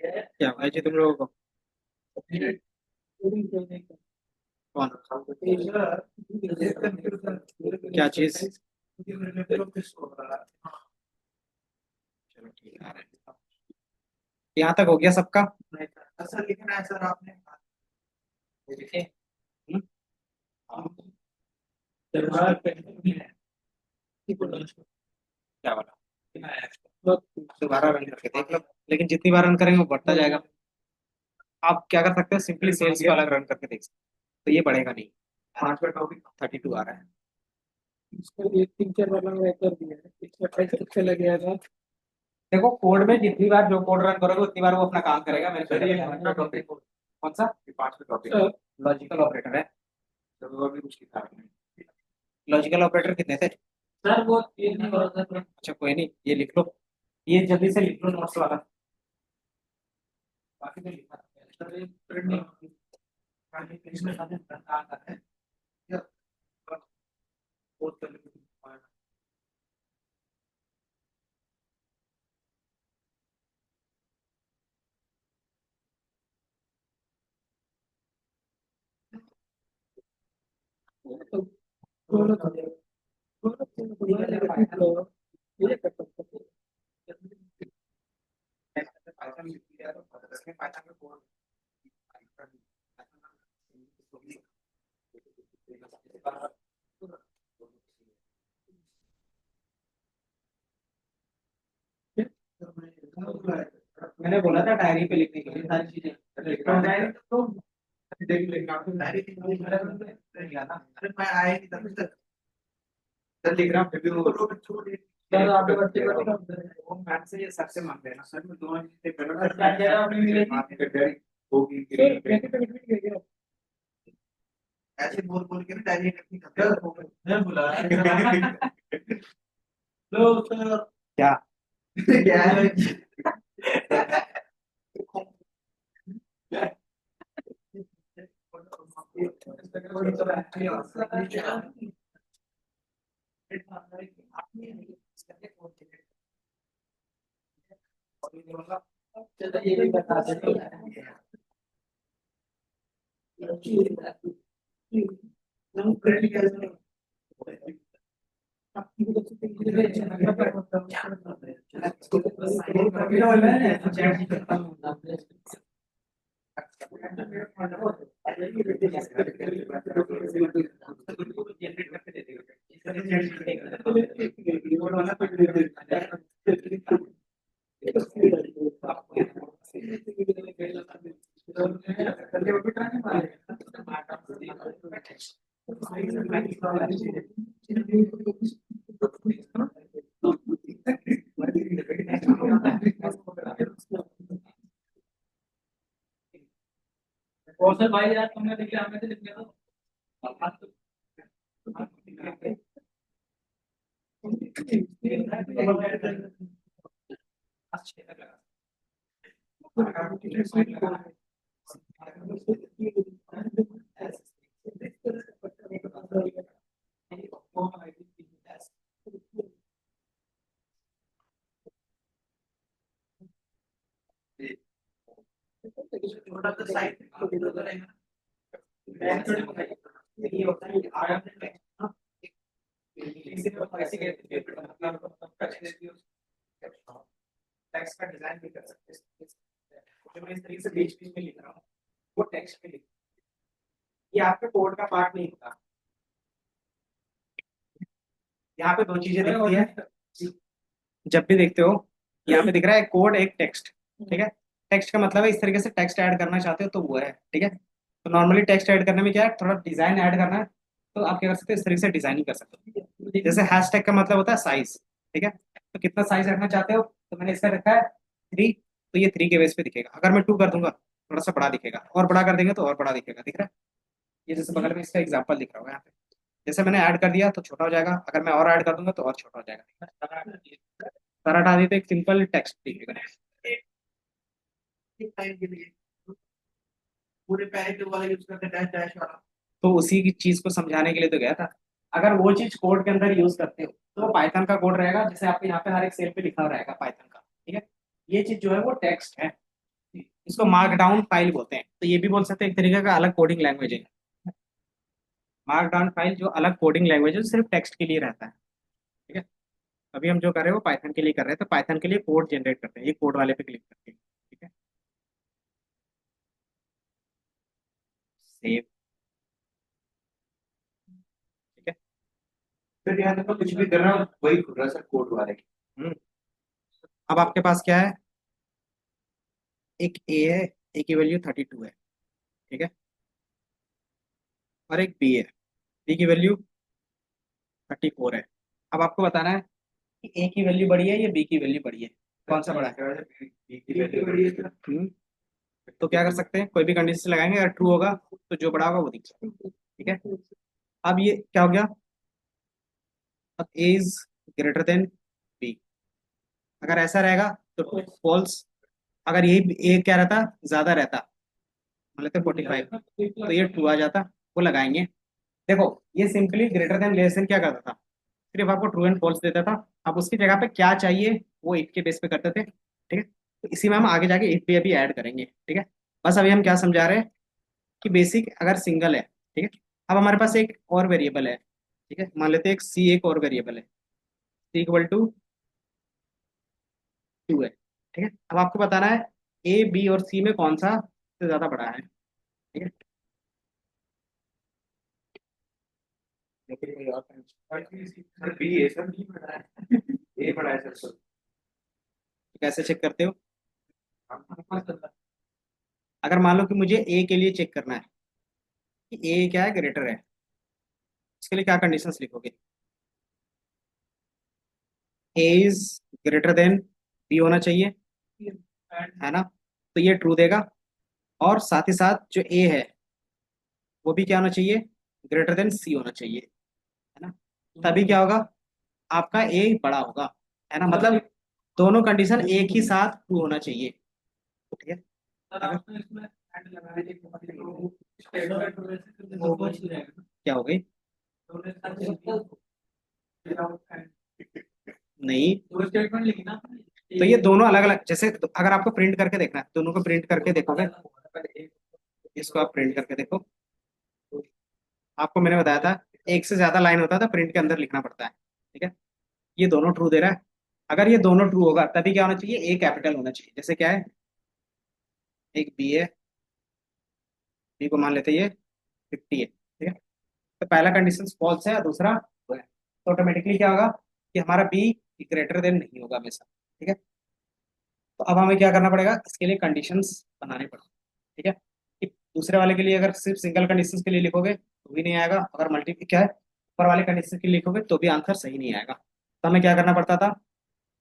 है। क्या हुआ जी तुम लोगों को, कौन, क्या चीज, चलो ठीक है, आ रहे हैं। यहाँ तक हो गया सबका, ऐसा लिखना है सर आपने। हम्म? हाँ, क्या बोला, दोबारा रन करके देख लो, लेकिन जितनी बार रन करेंगे वो बढ़ता जाएगा। आप क्या कर सकते हो, सिंपली सेल्स को अलग रन करके देख सकते हो, तो ये बढ़ेगा नहीं। आज का टॉपिक 32 आ रहा है। इसको एक 3-4 वाला मैं कर दिया है, इसमें टेस्ट चला गया था। देखो कोड में जितनी बार जो कोड रन करोगे उतनी बार वो अपना काम करेगा मेरे सर ये को। पांचवा टॉपिक कौन सा? ये पांचवा टॉपिक सर लॉजिकल ऑपरेटर है। तो वो भी कुछ लिखा है। लॉजिकल ऑपरेटर कितने थे? सर वो ये नहीं करो सर। अच्छा कोई नहीं, ये लिख लो, ये जल्दी से लिख लो नोट्स वाला। बाकी तो लिखा है सर, ये प्रिंट नहीं होती। खाली इसमें साथ काम कर रहे हैं या बहुत पहले पाइथन लिख दिया तो इसमें पाइथन का कोड मैंने बोला था डायरी पे लिखने के लिए सारी चीजें। अरे मैं आया नहीं तब तक सर लिख रहा हूँ फिर भी सर आप बच्चे वो मैथ से ये सबसे मांगते हैं ना। सर मैं दोनों चीजें होगी ऐसे बोल बोल के ना डायरी लिखनी मैं बुला लो सर। क्या? क्या है चलो ये भी बता देते हैं। और सर भाई यार तुमने देखिए हमें से लिख दिया छोटा सा साइड टेक्स्ट का डिजाइन भी कर सकते हैं। जो मैं इस तरीके से बीच बीच में लिख रहा हूँ वो टेक्स्ट में लिख, ये आपके कोड का पार्ट नहीं होता। यहाँ पे दो चीजें दिखती है जब भी देखते हो, यहाँ पे दिख रहा है कोड एक टेक्स्ट, ठीक है। टेक्स्ट का मतलब है इस तरीके से टेक्स्ट ऐड करना चाहते हो तो वो है, ठीक है। तो नॉर्मली टेक्स्ट ऐड करने में क्या है, थोड़ा डिजाइन ऐड करना है, तो आप क्या कर सकते हो, इस तरीके से डिजाइनिंग कर सकते हो। जैसे हैश टैग का मतलब होता है साइज, ठीक है। तो कितना साइज रखना चाहते हो, तो मैंने इसका रखा है 3, तो ये 3 के बेस पे दिखेगा। अगर मैं 2 कर दूंगा थोड़ा सा बड़ा दिखेगा, और बड़ा कर देंगे तो और बड़ा दिखेगा, दिख रहा है। ये जैसे बगल में इसका एग्जाम्पल दिख रहा होगा यहाँ पे, जैसे मैंने ऐड कर दिया तो छोटा हो जाएगा, अगर मैं और ऐड कर दूंगा तो और छोटा हो जाएगा। सारा हटा दी तो एक सिंपल टेक्स्ट दिखेगा। टाइम के लिए पूरे पैरेट वाला यूज करते डैश डैश वाला। तो उसी की चीज को समझाने के लिए तो गया था। अगर वो चीज कोड के अंदर यूज करते हो तो पाइथन का कोड रहेगा, जैसे आपके यहाँ पे हर एक सेल पे लिखा रहेगा पाइथन का, ठीक है। ये चीज जो है वो टेक्स्ट है, इसको मार्कडाउन फाइल बोलते हैं। तो ये भी बोल सकते हैं एक तरीके का अलग कोडिंग लैंग्वेज है। मार्कडाउन फाइल जो अलग कोडिंग लैंग्वेज है, सिर्फ टेक्स्ट के लिए रहता है, ठीक है। अभी हम जो कर रहे हैं वो पाइथन के लिए कर रहे हैं, तो पाइथन के लिए कोड जनरेट करते हैं, ये कोड वाले पे क्लिक करके, ठीक है। सेव, ठीक है। फिर यहाँ देखो कुछ भी कर रहा हूँ वही खुल रहा है सर कोड वाले की। हम्म। अब आपके पास क्या है, एक ए है, ए की वैल्यू 32 है, ठीक है। और एक बी है, बी की वैल्यू 34 है। अब आपको बताना है कि ए की वैल्यू बड़ी है या बी की वैल्यू बड़ी है, कौन सा बड़ा है? बी की वैल्यू बड़ी है सर। तो क्या कर सकते हैं, कोई भी कंडीशन लगाएंगे, अगर ट्रू होगा तो जो बड़ा होगा वो दिख जाएगा। ठीक है, अब ये क्या हो गया, अब ए इज ग्रेटर देन बी, अगर ऐसा रहेगा तो फॉल्स, अगर यही ए क्या रहता, ज्यादा रहता, मान लेते 45, तो ये ट्रू आ जाता, वो लगाएंगे। देखो ये simply greater than less then क्या करता था, सिर्फ आपको ट्रू एंड फॉल्स देता था। अब उसकी जगह पे क्या चाहिए वो इफ के बेस पे करते थे। ठीक है, तो इसी में हम आगे जाके इफ भी अभी ऐड करेंगे। ठीक है, बस अभी हम क्या समझा रहे हैं कि बेसिक अगर सिंगल है, ठीक है, अब हमारे पास एक और वेरिएबल है। ठीक है, मान लेते हैं एक सी एक और वेरिएबल है, सी इक्वल टू 2 है। ठीक है, अब आपको बताना है ए बी और सी में कौन सा से ज्यादा बड़ा है। ठीक है, लेकिन कोई और सर बी है सर, बी बड़ा है, ए बड़ा है सर। कैसे चेक करते हो, अगर मान लो कि मुझे ए के लिए चेक करना है कि ए क्या है, ग्रेटर है, इसके लिए क्या कंडीशंस लिखोगे, ए इज ग्रेटर देन बी होना चाहिए, है ना, तो ये ट्रू देगा, और साथ ही साथ जो ए है वो भी क्या होना चाहिए, ग्रेटर देन सी होना चाहिए, है ना, तभी क्या होगा, आपका ए बड़ा होगा, है ना, मतलब दोनों कंडीशन एक ही साथ ट्रू होना चाहिए। ठीक है, क्या हो गई, नहीं, स्टेटमेंट लिखना। तो ये दोनों अलग अलग, जैसे तो अगर आपको प्रिंट करके देखना है, दोनों को प्रिंट करके देखोगे, इसको आप प्रिंट करके देखो, आपको मैंने बताया था एक से ज्यादा लाइन होता था, प्रिंट के अंदर लिखना पड़ता है। ठीक है, ये दोनों ट्रू दे रहा है, अगर ये दोनों ट्रू होगा तभी क्या होना चाहिए, ए कैपिटल होना चाहिए, जैसे क्या है, एक बी है, बी को मान लेते हैं ये 50 है। ठीक है, तो पहला कंडीशन फॉल्स है और दूसरा true है, तो ऑटोमेटिकली क्या होगा कि हमारा बी ग्रेटर देन नहीं होगा हमेशा। ठीक है, तो अब हमें क्या करना पड़ेगा, इसके लिए कंडीशंस बनाने पड़ेंगे। ठीक है, कि दूसरे वाले के लिए अगर सिर्फ सिंगल कंडीशंस के लिए लिखोगे तो भी नहीं आएगा, अगर मल्टीपल क्या है ऊपर वाले कंडीशन के लिए लिखोगे तो भी आंसर सही नहीं आएगा, तो हमें क्या करना पड़ता था,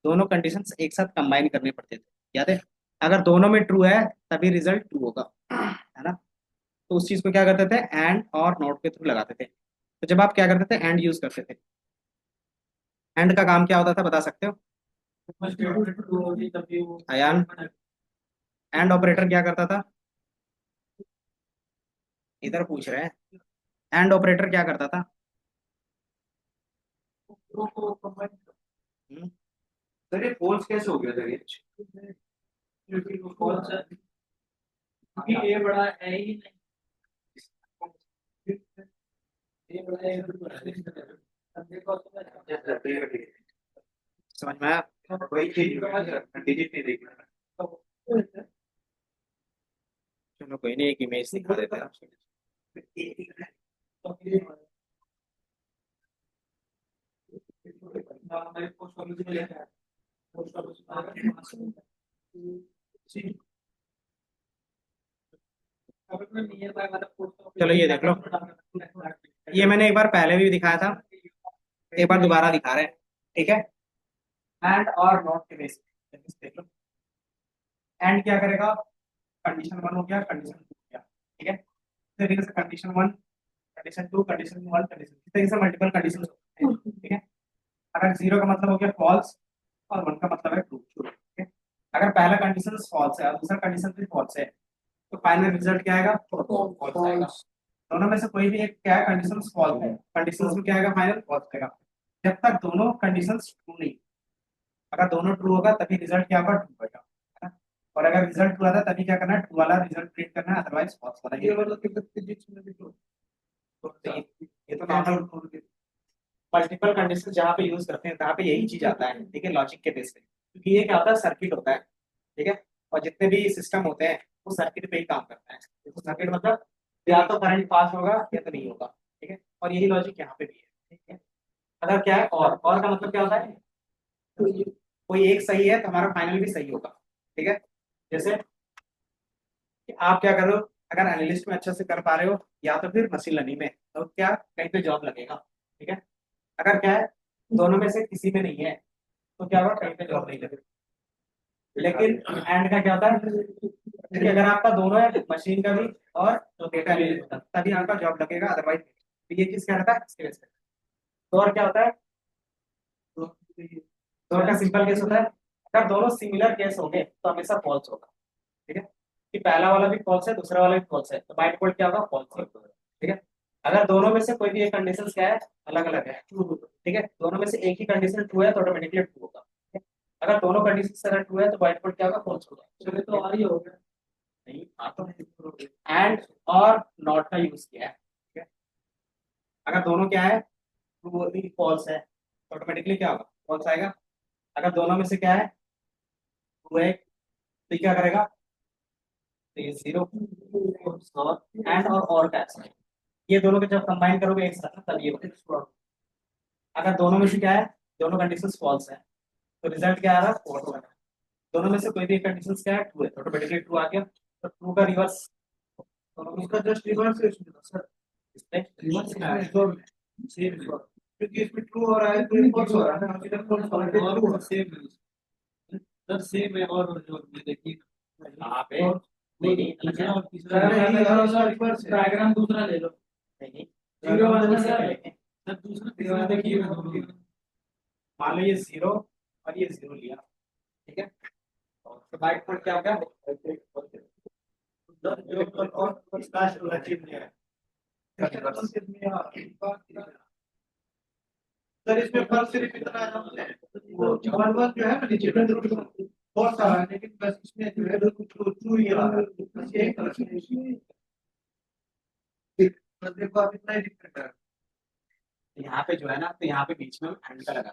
दोनों कंडीशंस एक साथ कंबाइन करने पड़ते थे, याद है, अगर दोनों में ट्रू है तभी रिजल्ट ट्रू होगा, है ना, तो उस चीज को क्या करते थे, एंड और नॉट के थ्रू लगाते थे। तो जब आप क्या करते थे, एंड यूज करते थे, एंड का काम क्या होता था बता सकते हो, अयान, एंड ऑपरेटर क्या करता था, इधर पूछ रहे हैं, एंड ऑपरेटर क्या करता था, हम्म, सर ये फॉल्स कैसे हो गया सर ये? ये बड़ा है ही नहीं, ये बड़ा है, अब देखो तो अच्छा, सर, तो ये ठीक है। समझ में आया, वही चीज डिजिट नहीं देखना। चलो कोई नहीं, एक इमेज दिखा देते हैं आपको। चलो ये देख लो, ये मैंने एक बार पहले भी दिखाया था, एक बार दोबारा दिखा रहे हैं। ठीक है, एंड और नॉट के बेस पे देख लो, एंड क्या करेगा, कंडीशन वन हो गया, कंडीशन टू हो गया। ठीक है, इस तरीके से condition one, condition two, condition one, condition, इस तरीके से मल्टीपल कंडीशन होते हैं। ठीक है, अगर जीरो का मतलब हो गया फॉल्स और वन का मतलब है ट्रू। ठीक है, अगर पहला कंडीशन फॉल्स है और दूसरा कंडीशन भी फॉल्स है तो फाइनल रिजल्ट क्या आएगा, फॉल्स आएगा। दोनों में से कोई भी एक क्या है, कंडीशन फॉल्स है, कंडीशन में क्या आएगा, फाइनल फॉल्स आएगा, जब तक दोनों कंडीशन ट्रू नहीं, अगर दोनों ट्रू होगा तभी रिजल्ट क्या होगा, ट्रू होगा, है ना, और अगर रिजल्ट ट्रू आता है तभी क्या करना है, ट्रू वाला रिजल्ट प्रिंट करना है, अदरवाइज फॉल्स वाला। ये तो नॉर्मल मल्टीपल कंडीशन जहाँ पे यूज करते हैं तहाँ पे यही चीज आता है। ठीक है, लॉजिक के बेस पे, क्योंकि ये क्या होता है, सर्किट होता है। ठीक है, और जितने भी सिस्टम होते हैं वो सर्किट पे ही काम करता है, तो सर्किट मतलब या तो करंट पास होगा या तो नहीं होगा। ठीक है, और यही लॉजिक यहाँ पे भी है। ठीक है, अगर क्या है, और का मतलब क्या होता है, कोई एक सही है तो हमारा फाइनल भी सही होगा। ठीक है, जैसे कि आप क्या करो, अगर एनालिस्ट में अच्छे से कर पा रहे हो या तो फिर मशीन लर्निंग में, तो क्या कहीं पे जॉब लगेगा। ठीक है, अगर क्या है दोनों में से किसी में नहीं है तो क्या होगा, कहीं पे जॉब नहीं लगेगा। लेकिन एंड का क्या होता है कि अगर आपका दोनों है, मशीन का भी और डेटा का, तभी आपका जॉब लगेगा, अदरवाइज तो ये चीज क्या रहता है इसके वजह से। तो और क्या होता है, तो और का सिंपल केस होता है, अगर दोनों सिमिलर केस होंगे तो हमेशा फॉल्स होगा। ठीक है, कि पहला वाला भी फॉल्स है दूसरा वाला भी फॉल्स है, तो बाय डिफॉल्ट क्या होगा, फॉल्स होगा। ठीक है, अगर दोनों में से कोई भी एक कंडीशन क्या है, अलग अलग है, ठीक है, दोनों में से एक ही कंडीशन ट्रू है तो ऑटोमेटिकली ट्रू होगा। ठीक है? अगर दोनों कंडीशन अगर ट्रू है तो बाय डिफॉल्ट क्या होगा, फॉल्स होगा। चलिए तो आ ही हो गया। नहीं आ तो एंड और नॉट का यूज किया है। ठीक है, अगर दोनों क्या है, ट्रू भी फॉल्स है तो ऑटोमेटिकली क्या होगा, फॉल्स आएगा। अगर दोनों में से क्या है, ट्रू है, तो ये क्या करेगा, तो ये जीरो एंड और का है। ये दोनों के जब कंबाइन करोगे एक साथ तब ये होगा। अगर दोनों में से क्या है, दोनों कंडीशंस फॉल्स है तो रिजल्ट क्या आ रहा है, फॉल्स आ रहा है। दोनों में से कोई भी कंडीशंस क्या है, ट्रू है, ऑटोमेटिकली ट्रू आ गया। तो ट्रू का रिवर्स, उसका जस्ट रिवर्स है इसमें सर, इसमें रिवर्स का है। सेम है। क्योंकि इसमें ट्रू हो रहा है तो फॉल्स हो रहा है ना, इधर फॉल्स हो रहा है और सेम है सर, सेम है। और जो ये देखिए यहाँ पे और नहीं नहीं दूसरा और तीसरा नहीं, रिवर्स है। डायग्राम दूसरा ले लो। नहीं जीरो वाला नहीं, सर, नहीं। सर दूसरा तीसरा देखिए दोनों। मान लो ये जीरो और ये जीरो लिया, ठीक है, तो बाइट पर क्या हो गया, और स्लैश अचीव किया है सर। इसमें फर्क सिर्फ इतना है वो वन वन जो है ना नीचे बहुत सारा है, लेकिन बस इसमें जो है ट्रू ही आ रहा है, बस यही फर्क है। बस देखो आप इतना ही डिफरेंट है। यहाँ पे जो है ना, तो यहाँ पे बीच में एंड का लगा,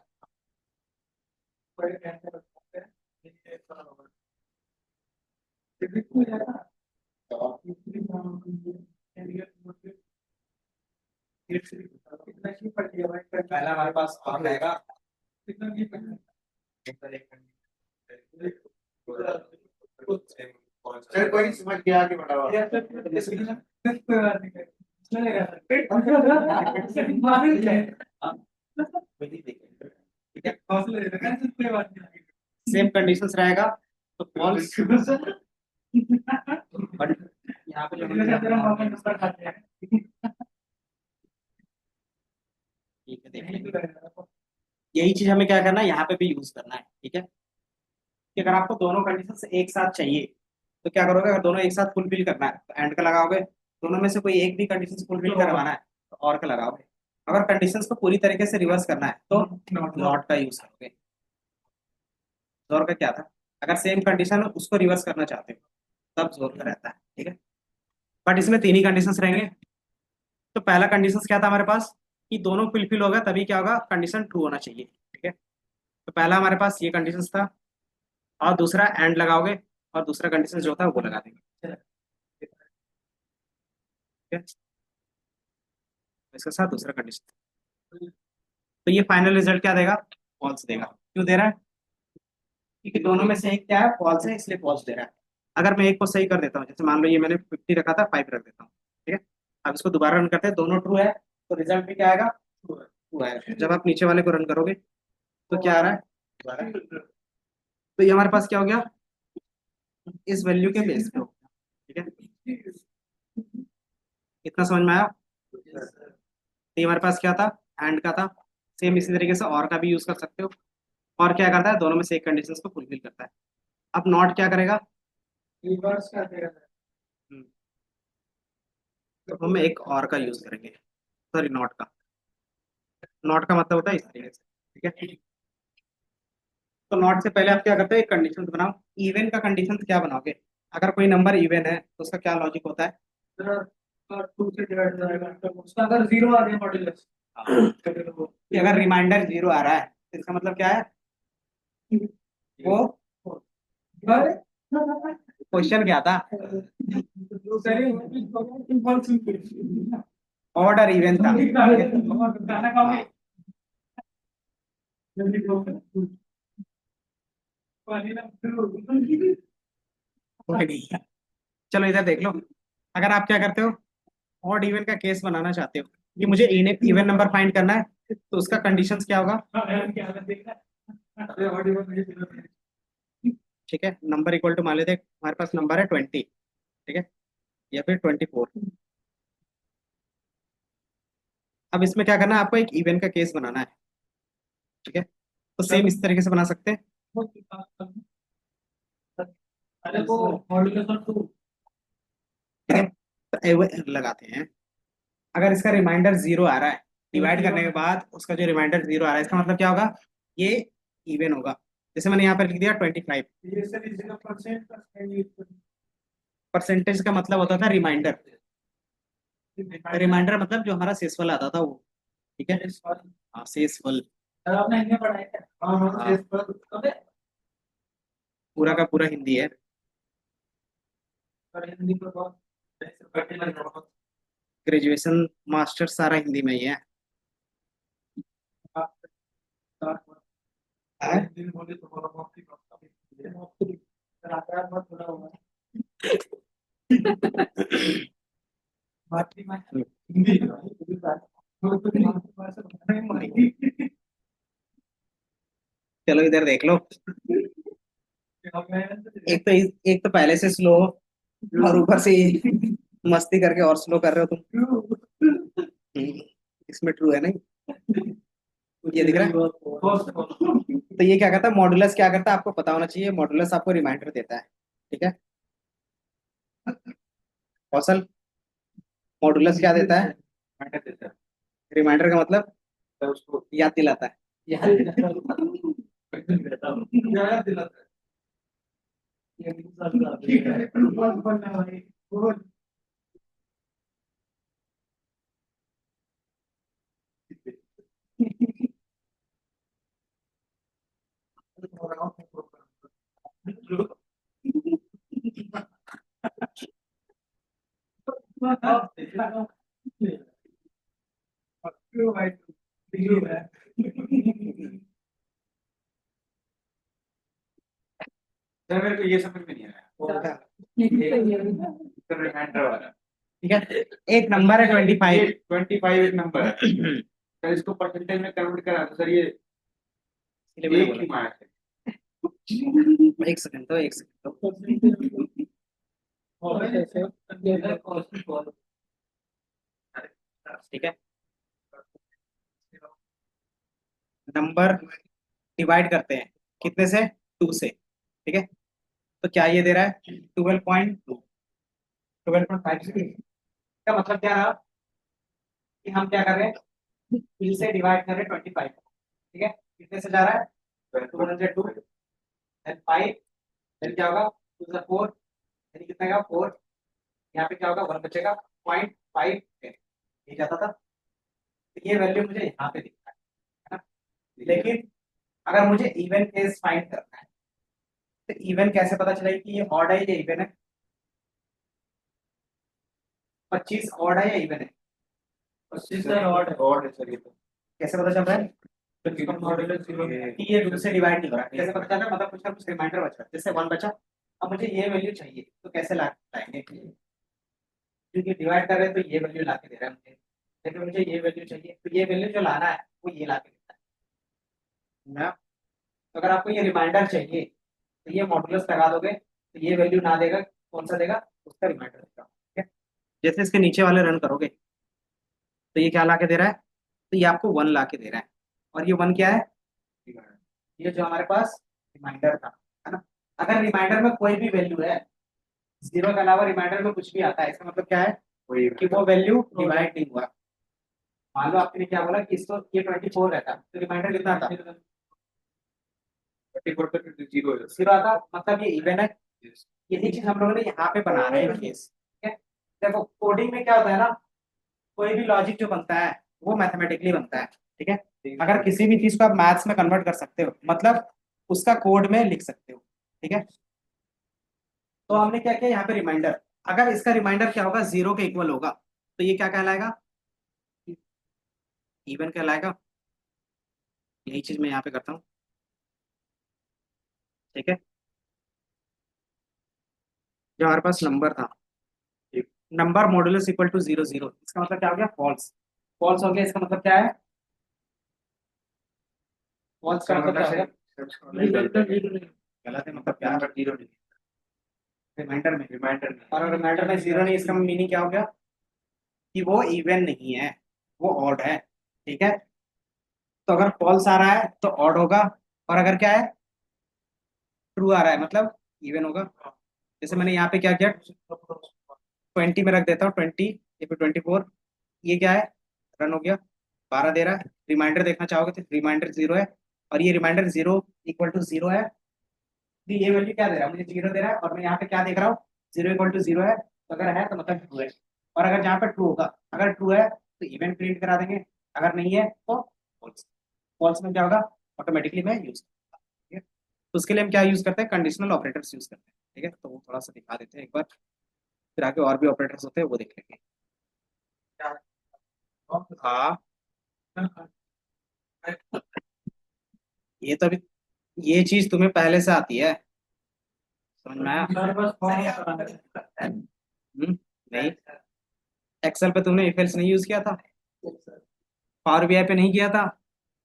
बड़े कहते हैं ये ऐसा होगा। पहला हमारे पास और रहेगा, सर कोई नहीं समझ गया, आगे बढ़ाओ। ठीक है, सेम कंडीशंस रहेगा तो फॉल्स, बट यहाँ पे जो ठीक है देख लेंगे। यही चीज हमें क्या करना है, यहाँ पे भी यूज करना है। ठीक है, कि अगर आपको दोनों कंडीशंस एक साथ चाहिए तो क्या करोगे, अगर दोनों एक साथ फुलफिल करना है तो एंड का लगाओगे, दोनों में से कोई एक भी कंडीशंस फुलफिल करवाना है तो और का लगाओगे। अगर कंडीशंस को पूरी तरीके से रिवर्स करना है तो नॉट का यूज करोगे। जोर का क्या था, अगर सेम कंडीशन है उसको रिवर्स करना चाहते हो तब जोर का रहता है। ठीक है, बट इसमें तीन ही कंडीशंस रहेंगे। तो पहला कंडीशंस क्या था हमारे पास, कि दोनों फुलफिल होगा तभी क्या होगा, कंडीशन ट्रू होना चाहिए। ठीक है, तो पहला हमारे पास ये कंडीशंस था, और दूसरा एंड लगाओगे और दूसरा कंडीशन जो था वो लगा देंगे। ठीक है, इसके साथ दूसरा कंडीशन, तो ये फाइनल रिजल्ट क्या देगा, फॉल्स देगा। क्यों दे रहा है, क्योंकि दोनों में से एक क्या है, फॉल्स है, इसलिए फॉल्स दे रहा है। अगर मैं एक को सही कर देता हूँ, जैसे मान लो ये मैंने 50 रखा था, 5 रख देता हूँ। ठीक है, अब इसको दोबारा रन करते हैं, दोनों ट्रू है तो रिजल्ट भी क्या आएगा, ट्रू आएगा। जब आप नीचे वाले को रन करोगे तो क्या आ रहा है, तो ये हमारे पास क्या हो गया, इस वैल्यू के बेस पे हो गया। ठीक है, इतना समझ में आया। तो ये हमारे पास क्या था, एंड का था। सेम इसी तरीके से और का भी यूज कर सकते हो। और क्या करता है, दोनों में से एक कंडीशंस को फुलफिल करता है। अब नॉट क्या करेगा, रिवर्स कर देगा। हम्म, तो हम एक और का यूज करेंगे, सॉरी नॉट का। नॉट का मतलब होता है इस तरीके से। ठीक है, तो नॉट से पहले आप क्या करते हो, एक कंडीशन बनाओ। इवन का कंडीशन क्या बनाओगे, अगर कोई नंबर इवन है तो उसका क्या लॉजिक होता है, टू से डिवाइड जाएगा तो उसका अगर जीरो आ गया मॉड्यूलस, कि अगर रिमाइंडर 0 आ रहा है तो इसका मतलब क्या है, वो क्वेश्चन क्या था, ऑर्डर इवन था। चलो इधर देख लो, अगर आप क्या करते हो, ऑड इवन का केस बनाना चाहते हो कि मुझे इवन नंबर फाइंड करना है, तो उसका कंडीशंस क्या होगा, ठीक है, नंबर इक्वल टू मान लेते हैं हमारे पास नंबर है 20, ठीक है, या फिर 24। अब इसमें क्या करना है, आपको एक इवेंट का केस बनाना है, ठीक है, तो सेम इस तरीके से बना सकते हैं। अरे वो मॉड्यूलस ऑफ 2। ठीक है, तो लगाते हैं। अगर इसका रिमाइंडर 0 आ रहा है, डिवाइड करने के बाद उसका जो रिमाइंडर 0 आ रहा है, इसका मतलब क्या होगा, ये इवन होगा। जैसे मैंने यहाँ पर लिख दिया 25। ये सर इसका परसेंट परसेंटेज का मतलब होता था रिमाइंडर, रिमाइंडर मतलब जो हमारा शेषफल आता था वो, ठीक है, हाँ शेषफल, सर आपने हिंदी पढ़ा है क्या? हाँ, अबे पूरा का पूरा हिंदी है। सर हिंदी को बहुत कठिन लग रहा ग्रेजुएशन मास्टर सारा हिंदी में ही है। है। हिंदी बोले तो बड़ा बहुत ही सर आकार बहुत बड़ा होगा। बात में हिंदी चलो इधर देख लो, एक तो पहले से स्लो और ऊपर से मस्ती करके और स्लो कर रहे हो तुम। इसमें ट्रू है नहीं, ये दिख रहा है। तो ये क्या करता है, मॉडुलस क्या करता है आपको पता होना चाहिए, मॉडुलस आपको रिमाइंडर देता है, ठीक है। कौशल, मॉडुलस क्या देता है, देता है रिमाइंडर का मतलब तो उसको याद दिलाता है। याद दिलाता है। ये ठीक है बहुत बनना भाई बहुत सर मेरे को ये समझ में नहीं आया सर रिमाइंडर वाला ठीक है, एक नंबर है 25। 25 एक नंबर है सर, इसको परसेंटेज में कन्वर्ट करा तो सर ये एक ही मार्क है। एक सेकंड तो, एक सेकंड तो, ठीक है, नंबर डिवाइड करते हैं कितने से, 2 से, ठीक है, तो क्या ये दे रहा है 12.2, 12.5 का मतलब क्या रहा कि हम क्या कर रहे हैं, 2 से डिवाइड कर रहे हैं 25, ठीक है, कितने से जा रहा है 202, देन 5, देन क्या होगा 2 से 4, यानी कितना का 4, यहाँ पे क्या होगा 1 बचेगा 0.5, ये जाता था, तो ये वैल्यू मुझे यहाँ पे दिखता है ना। लेकिन अगर मुझे इवन केस फाइंड करना है, तो इवन कैसे पता चलेगा कि ये ऑड है या इवन है, 25 ऑड है या इवन है, 25 सर और है सर ये तो कैसे पता चल रहा है ये कि ये 2 से डिवाइड नहीं हो रहा है, कैसे पता चल रहा है, मतलब कुछ ना कुछ रिमाइंडर बच रहा है, जैसे 1 बचा, अब मुझे ये वैल्यू चाहिए तो कैसे लाएंगे, क्योंकि डिवाइड कर रहे हैं तो ये वैल्यू ला के दे रहा है मुझे, लेकिन मुझे ये वैल्यू चाहिए, तो ये वैल्यू जो लाना है वो ये ला के देता है ना। तो अगर आपको ये रिमाइंडर चाहिए तो ये मॉडुलस लगा दोगे, तो ये वैल्यू ना देगा, कौन सा देगा, उसका रिमाइंडर देगा, ठीक है। जैसे इसके नीचे वाले रन करोगे तो ये क्या ला के दे रहा है, तो ये आपको 1 ला के दे रहा है, और ये 1 क्या है, ये जो हमारे पास रिमाइंडर था, है ना। अगर रिमाइंडर में कोई भी वैल्यू है, 0 के अलावा रिमाइंडर में कुछ भी आता है, इसका मतलब क्या है वही कि वो वैल्यू डिवाइड नहीं हुआ। मान लो आपने क्या बोला कि इसको ये 24 रहता, तो रिमाइंडर कितना आता, 24 तक 0 है 0 आता, मतलब ये इवन है। यही चीज हम लोगों ने यहाँ पे बना रहे हैं केस, ठीक है। देखो कोडिंग में क्या होता है ना, कोई भी लॉजिक जो बनता है वो मैथमेटिकली बनता है, ठीक है। अगर किसी भी चीज को आप मैथ्स में कन्वर्ट कर सकते हो, मतलब उसका कोड में लिख सकते हो, ठीक है। तो हमने क्या किया यहाँ पे रिमाइंडर, अगर इसका रिमाइंडर क्या होगा 0 के इक्वल होगा, तो ये क्या कहलाएगा, इवन कहलाएगा। यही चीज मैं यहाँ पे करता हूँ, ठीक है। जो हमारे पास नंबर था, नंबर मॉडुलस इक्वल टू 0 0, इसका मतलब क्या हो गया, फॉल्स, फॉल्स हो गया, इसका मतलब क्या है, फॉल्स का मतलब क्या हो गया, गलत है मतलब यहाँ पर जीरो नहीं, रिमाइंडर में। रिमाइंडर में। और रिमाइंडर में जीरो नहीं, इसका मीनिंग क्या हो गया कि वो इवन नहीं है, वो ऑड है। ठीक है, तो अगर फॉल्स आ रहा है तो ऑड होगा, और अगर क्या है ट्रू आ रहा है मतलब इवन होगा। जैसे मैंने यहाँ पे क्या किया, 20 में रख देता हूँ, 20 या फिर 24, ये क्या है रन हो गया, 12 दे रहा है। रिमाइंडर देखना चाहोगे तो रिमाइंडर जीरो है, और ये reminder zero equal to zero है, तो ये वैल्यू क्या दे रहा है, मुझे जीरो दे रहा है, और मैं यहाँ पे क्या देख रहा हूँ, जीरो इक्वल टू जीरो है, तो अगर है तो मतलब ट्रू है। और अगर जहाँ पे ट्रू होगा, अगर ट्रू है तो इवेंट प्रिंट करा देंगे, अगर नहीं है तो फॉल्स। फॉल्स में क्या होगा, ऑटोमेटिकली मैं यूज, ठीक है। तो उसके लिए हम क्या यूज करते हैं, कंडीशनल ऑपरेटर्स यूज करते हैं। ठीक है, तो वो थोड़ा सा दिखा देते हैं एक बार, फिर आगे और भी ऑपरेटर्स होते हैं वो देख लेंगे। हाँ, ये तो अभी, ये चीज तुम्हें पहले से आती है, समझ में आया? हमारे पास फॉर्म कराना है। नहीं, एक्सेल पे तुमने इफ एल्स नहीं यूज किया था, पावर बीआई पे नहीं किया था।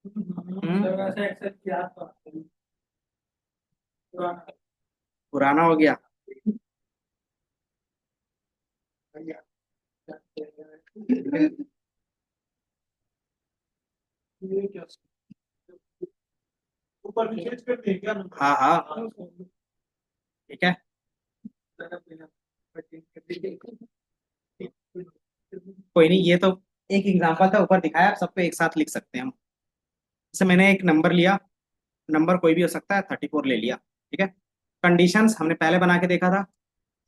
सर वैसे एक्सेप्ट किया था पुराना। पुराना हो गया। ये क्या ऊपर नीचे कर दें क्या? हाँ हाँ, ठीक है। कोई नहीं, ये तो एक एग्जांपल था, ऊपर दिखाया, आप सबको एक साथ लिख सकते हैं हम। जैसे मैंने एक नंबर लिया, नंबर कोई भी हो सकता है, 34 ले लिया। ठीक है, कंडीशंस हमने पहले बना के देखा था।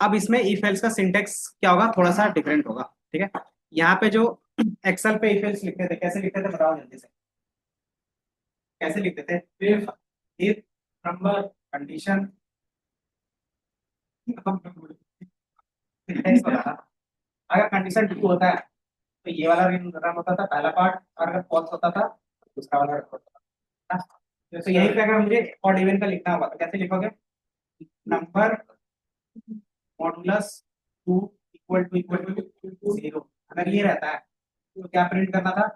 अब इसमें इफ एल्स का सिंटेक्स क्या होगा, थोड़ा सा डिफरेंट होगा। ठीक है, यहाँ पे जो एक्सेल पे इफ एल्स लिखते थे, कैसे लिखते थे बताओ जल्दी से, कैसे लिखते थे? इफ नंबर कंडीशन सिंटेक्स बता रहा। अगर कंडीशन ट्रू होता है तो ये वाला रन होता था पहला पार्ट, और अगर फॉल्स होता था तो दूसरा वाला रन होता था ना? तो यही पे अगर मुझे ऑड इवन का लिखना होगा तो कैसे लिखोगे, number modulus 2 equal to zero. अगर ये रहता है तो क्या प्रिंट करना था,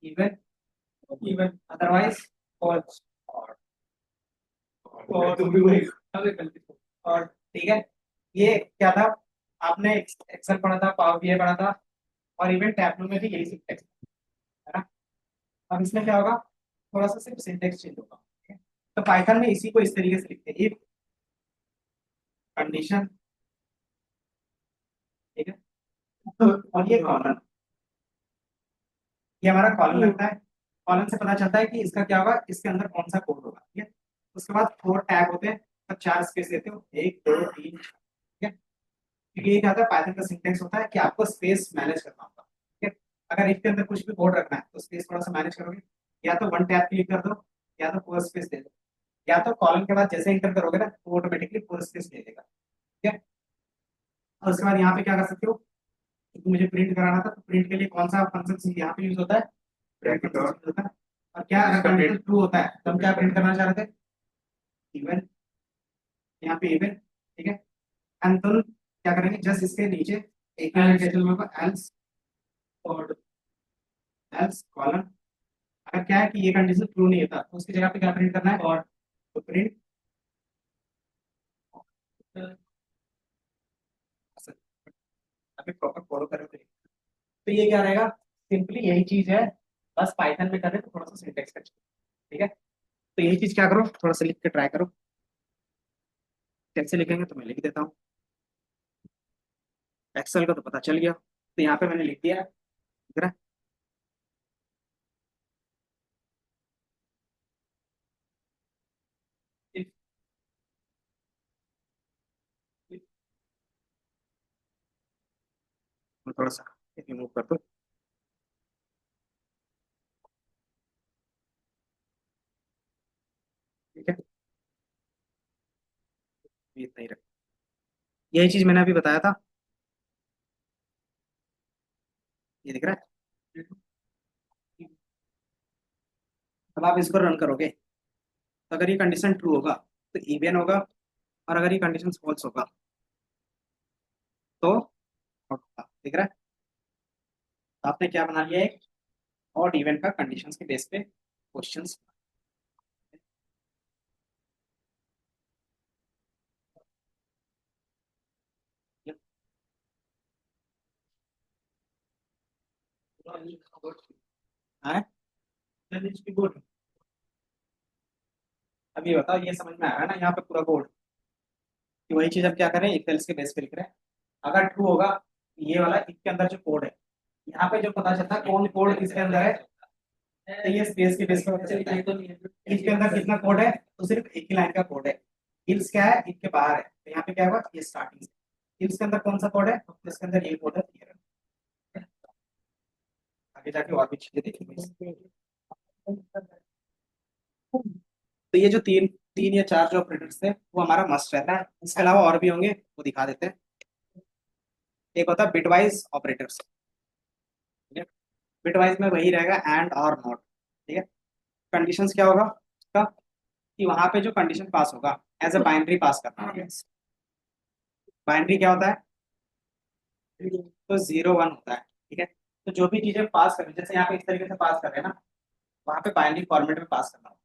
इवन, इवन अदरवाइज फॉल्स। और तुम भी वही और ठीक है, ये क्या था, आपने एक्सेल पढ़ा था, पावर बीआई पढ़ा था, और इवन टैबलू में भी यही सिंटेक्स है ना। अब इसमें क्या होगा, थोड़ा सा सिर्फ सिंटेक्स चेंज होगा। ठीक है? तो पाइथन में इसी को इस तरीके से लिखते हैं, इफ कंडीशन, ठीक है। तो और ये कॉलन, ये हमारा कॉलन लगता है। कॉलन से पता चलता है कि इसका क्या होगा, इसके अंदर कौन सा कोड होगा। ठीक है, उसके बाद 4 टैग होते हैं, तब 4 स्पेस देते हो, 1 2 3। ठीक है, क्योंकि ये क्या होता है, पाइथन का सिंटेक्स होता है कि आपको स्पेस मैनेज करना होगा। ठीक है, अगर इसके अंदर कुछ भी कोड रखना है तो स्पेस थोड़ा सा मैनेज करोगे, या तो 1 टैब क्लिक कर दो, या तो 4 स्पेस दे दो, या तो कॉलन के बाद जैसे इंटर करोगे ना तो ऑटोमेटिकली 4 स्पेस दे देगा। ठीक है, और उसके बाद यहाँ पे क्या कर सकते हो, क्योंकि मुझे प्रिंट कराना था तो प्रिंट के लिए कौन सा फंक्शन यहाँ पे यूज होता है, प्रिंट ब्रैकेट फंक्शन और यूज होता है। और क्या अगर कंडीशन ट्रू होता है तो हम क्या प्रिंट करना चाह रहे थे, इवन, यहाँ पे इवन। ठीक है, एंड तो क्या करेंगे, जस्ट इसके नीचे एक टेबल में होगा एल्स, और एल्स कॉलन। अगर क्या है कि ये कंडीशन ट्रू नहीं होता तो उसकी जगह पे क्या प्रिंट करना है, और तो प्रिंट, अभी प्रॉपर फॉलो करोगे तो ये क्या रहेगा, सिंपली यही चीज है, बस पाइथन में कर रहे तो थोड़ा सा सिंटेक्स का। ठीक है, तो यही चीज क्या करो, थोड़ा सा लिख के ट्राई करो, कैसे लिखेंगे तो मैं लिख देता हूँ। एक्सेल का तो पता चल गया, तो यहाँ पे मैंने लिख दिया है, दिख रहा है? मैं थोड़ा सा रिमूव कर दो। ठीक है, ये इतना ही रख, यही चीज मैंने अभी बताया था, ये दिख रहा है। अब आप इसको रन करोगे तो अगर ये कंडीशन ट्रू होगा तो इवन होगा, और अगर ये कंडीशन फॉल्स होगा तो out होगा। दिख रहा है, तो आपने क्या बना लिया, एक और इवन का कंडीशंस के बेस पे क्वेश्चंस। है। अब ये बताओ, ये समझ में आ रहा है ना यहाँ पे पूरा कोड, कि वही चीज हम क्या करें, इफ एल्स के बेस पे लिख रहे हैं। अगर ट्रू होगा, ये वाला if के अंदर जो कोड है, यहाँ पे जो पता चलता है कौन कोड किसके अंदर है, तो ये स्पेस के बेस पे पता चलता है। if के अंदर कितना कोड है, तो सिर्फ एक ही लाइन का कोड है। इल्स क्या है, if के बाहर है, तो यहाँ पे क्या होगा, ये स्टार्टिंग है। इल्स के अंदर कौन सा कोड है, तो इसके अंदर ये कोड है, ये रहा। आगे जाके और भी चीजें देखेंगे। तो ये जो तीन तीन या चार जो ऑपरेटर्स थे वो हमारा मस्ट रहता है। इसके अलावा और भी होंगे, वो दिखा देते हैं। एक होता है बिटवाइज ऑपरेटर्स, ठीक है। बिटवाइज में वही रहेगा एंड और नॉट, ठीक है। कंडीशंस क्या होगा उसका, कि वहां पे जो कंडीशन पास होगा एज अ बाइनरी पास करना होगा। बाइनरी क्या होता है, तो 0 1 होता है, ठीक है। तो जो भी चीजें पास करें, जैसे यहाँ पे इस तरीके से पास कर रहे हैं ना, वहां पे बाइनरी फॉर्मेट में पास करना होगा,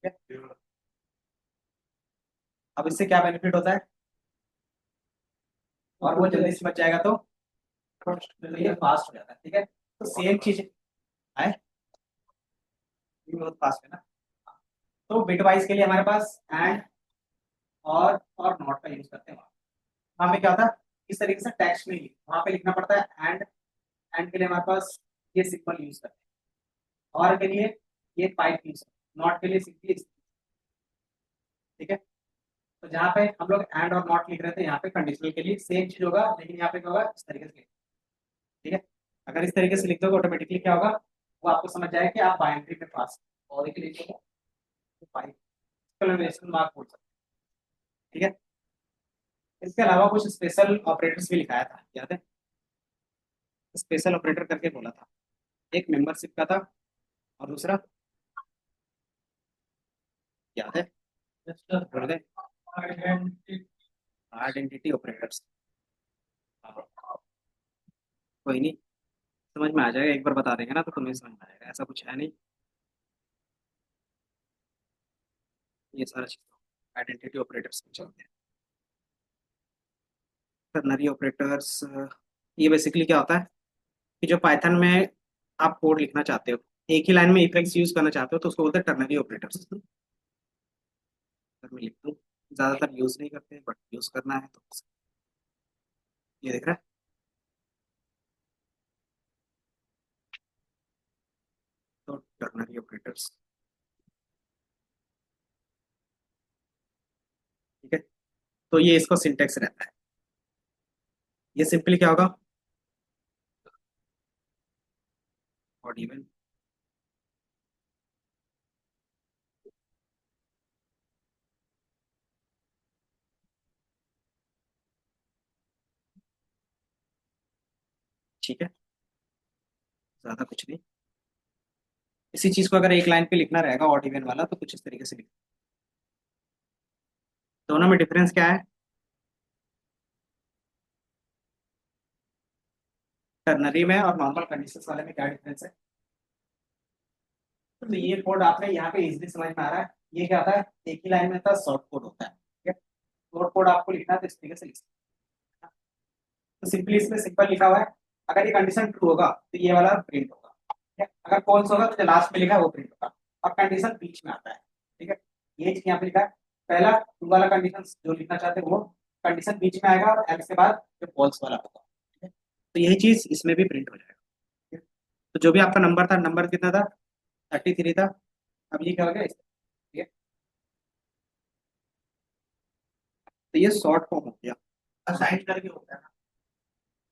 ठीक है। अब इससे क्या बेनिफिट होता है, और वो जल्दी समझ जाएगा तो ये फास्ट हो जाता है, ठीक है। तो सेम चीज है, ये बहुत फास्ट है ना। तो बिटवाइज के लिए हमारे पास एंड और नॉट का यूज करते हैं। वहां पे क्या होता है, इस तरीके से टेक्स्ट में वहां पे लिखना पड़ता है एंड के लिए हमारे पास ये सिंबल यूज करते हैं, और के लिए ये पाइप यूज करते हैं, नॉट के लिए सिंपली, ठीक है। तो जहाँ पे हम लोग एंड और नॉट लिख रहे थे, यहाँ पे कंडीशनल के लिए सेम चीज होगा, लेकिन यहाँ पे क्या होगा, इस तरीके से, ठीक है। अगर इस तरीके से लिख दोगे ऑटोमेटिकली क्या होगा, वो आपको समझ जाए कि आप बाइनरी में पास, और एक लिखोगे तो पाइप मार्क बोल सकते हैं, ठीक है। इसके अलावा कुछ स्पेशल ऑपरेटर्स भी लिखाया था, याद है, स्पेशल ऑपरेटर करके बोला था। एक मेंबरशिप का था, और दूसरा याद है, बोल गए, आइडेंटिटी ऑपरेटर्स। कोई नहीं, समझ में आ जाएगा, एक बार बता देंगे ना तो तुम्हें समझ में आएगा, ऐसा कुछ है नहीं। ये सारा चीज आइडेंटिटी ऑपरेटर्स में चलते हैं। टर्नरी ऑपरेटर्स, ये बेसिकली क्या होता है, कि जो पाइथन में आप कोड लिखना चाहते हो, एक ही लाइन में इफेक्ट्स यूज करना चाहते हो, तो उसको बोलते हैं टर्नरी ऑपरेटर्स। मैं लिखता हूँ, ज्यादातर यूज नहीं करते बट यूज करना है तो। ये देख रहा है, तो टर्नरी ऑपरेटर्स, ठीक है। तो ये इसको सिंटेक्स रहता है। ये सिंपली क्या होगा, और इवन, ठीक है, ज्यादा कुछ नहीं। इसी चीज को अगर एक लाइन पे लिखना रहेगा ऑड इवन वाला, तो कुछ इस तरीके से लिख। दोनों में डिफरेंस क्या है, टर्नरी में और नॉर्मल कंडीशंस वाले में क्या डिफरेंस है। तो ये कोड आपने यहाँ पे इजीली समझ में आ रहा है। ये क्या होता है, एक ही लाइन में था, शॉर्ट कोड होता है, ठीक है। शॉर्ट कोड आपको लिखना है तो इस तरीके से लिख सकते हैं। तो सिंपली इसमें सिंपल लिखा हुआ है, अगर ये कंडीशन ट्रू होगा तो ये वाला प्रिंट होगा, ठीक है। अगर फॉल्स होगा तो जो लास्ट में लिखा है वो प्रिंट होगा, और कंडीशन बीच में आता है, ठीक है। ये चीज यहाँ पे लिखा है, पहला ट्रू वाला कंडीशन जो लिखना चाहते हैं वो कंडीशन बीच में आएगा, और एल्स के बाद जो फॉल्स वाला होगा, ठीक है। तो यही चीज इसमें भी प्रिंट हो जाएगा, ठीक है? तो जो भी आपका नंबर था, नंबर कितना था, 33 था। अब ये क्या हो गया, ठीक है। तो ये शॉर्ट फॉर्म हो गया, असाइन करके होता है ना।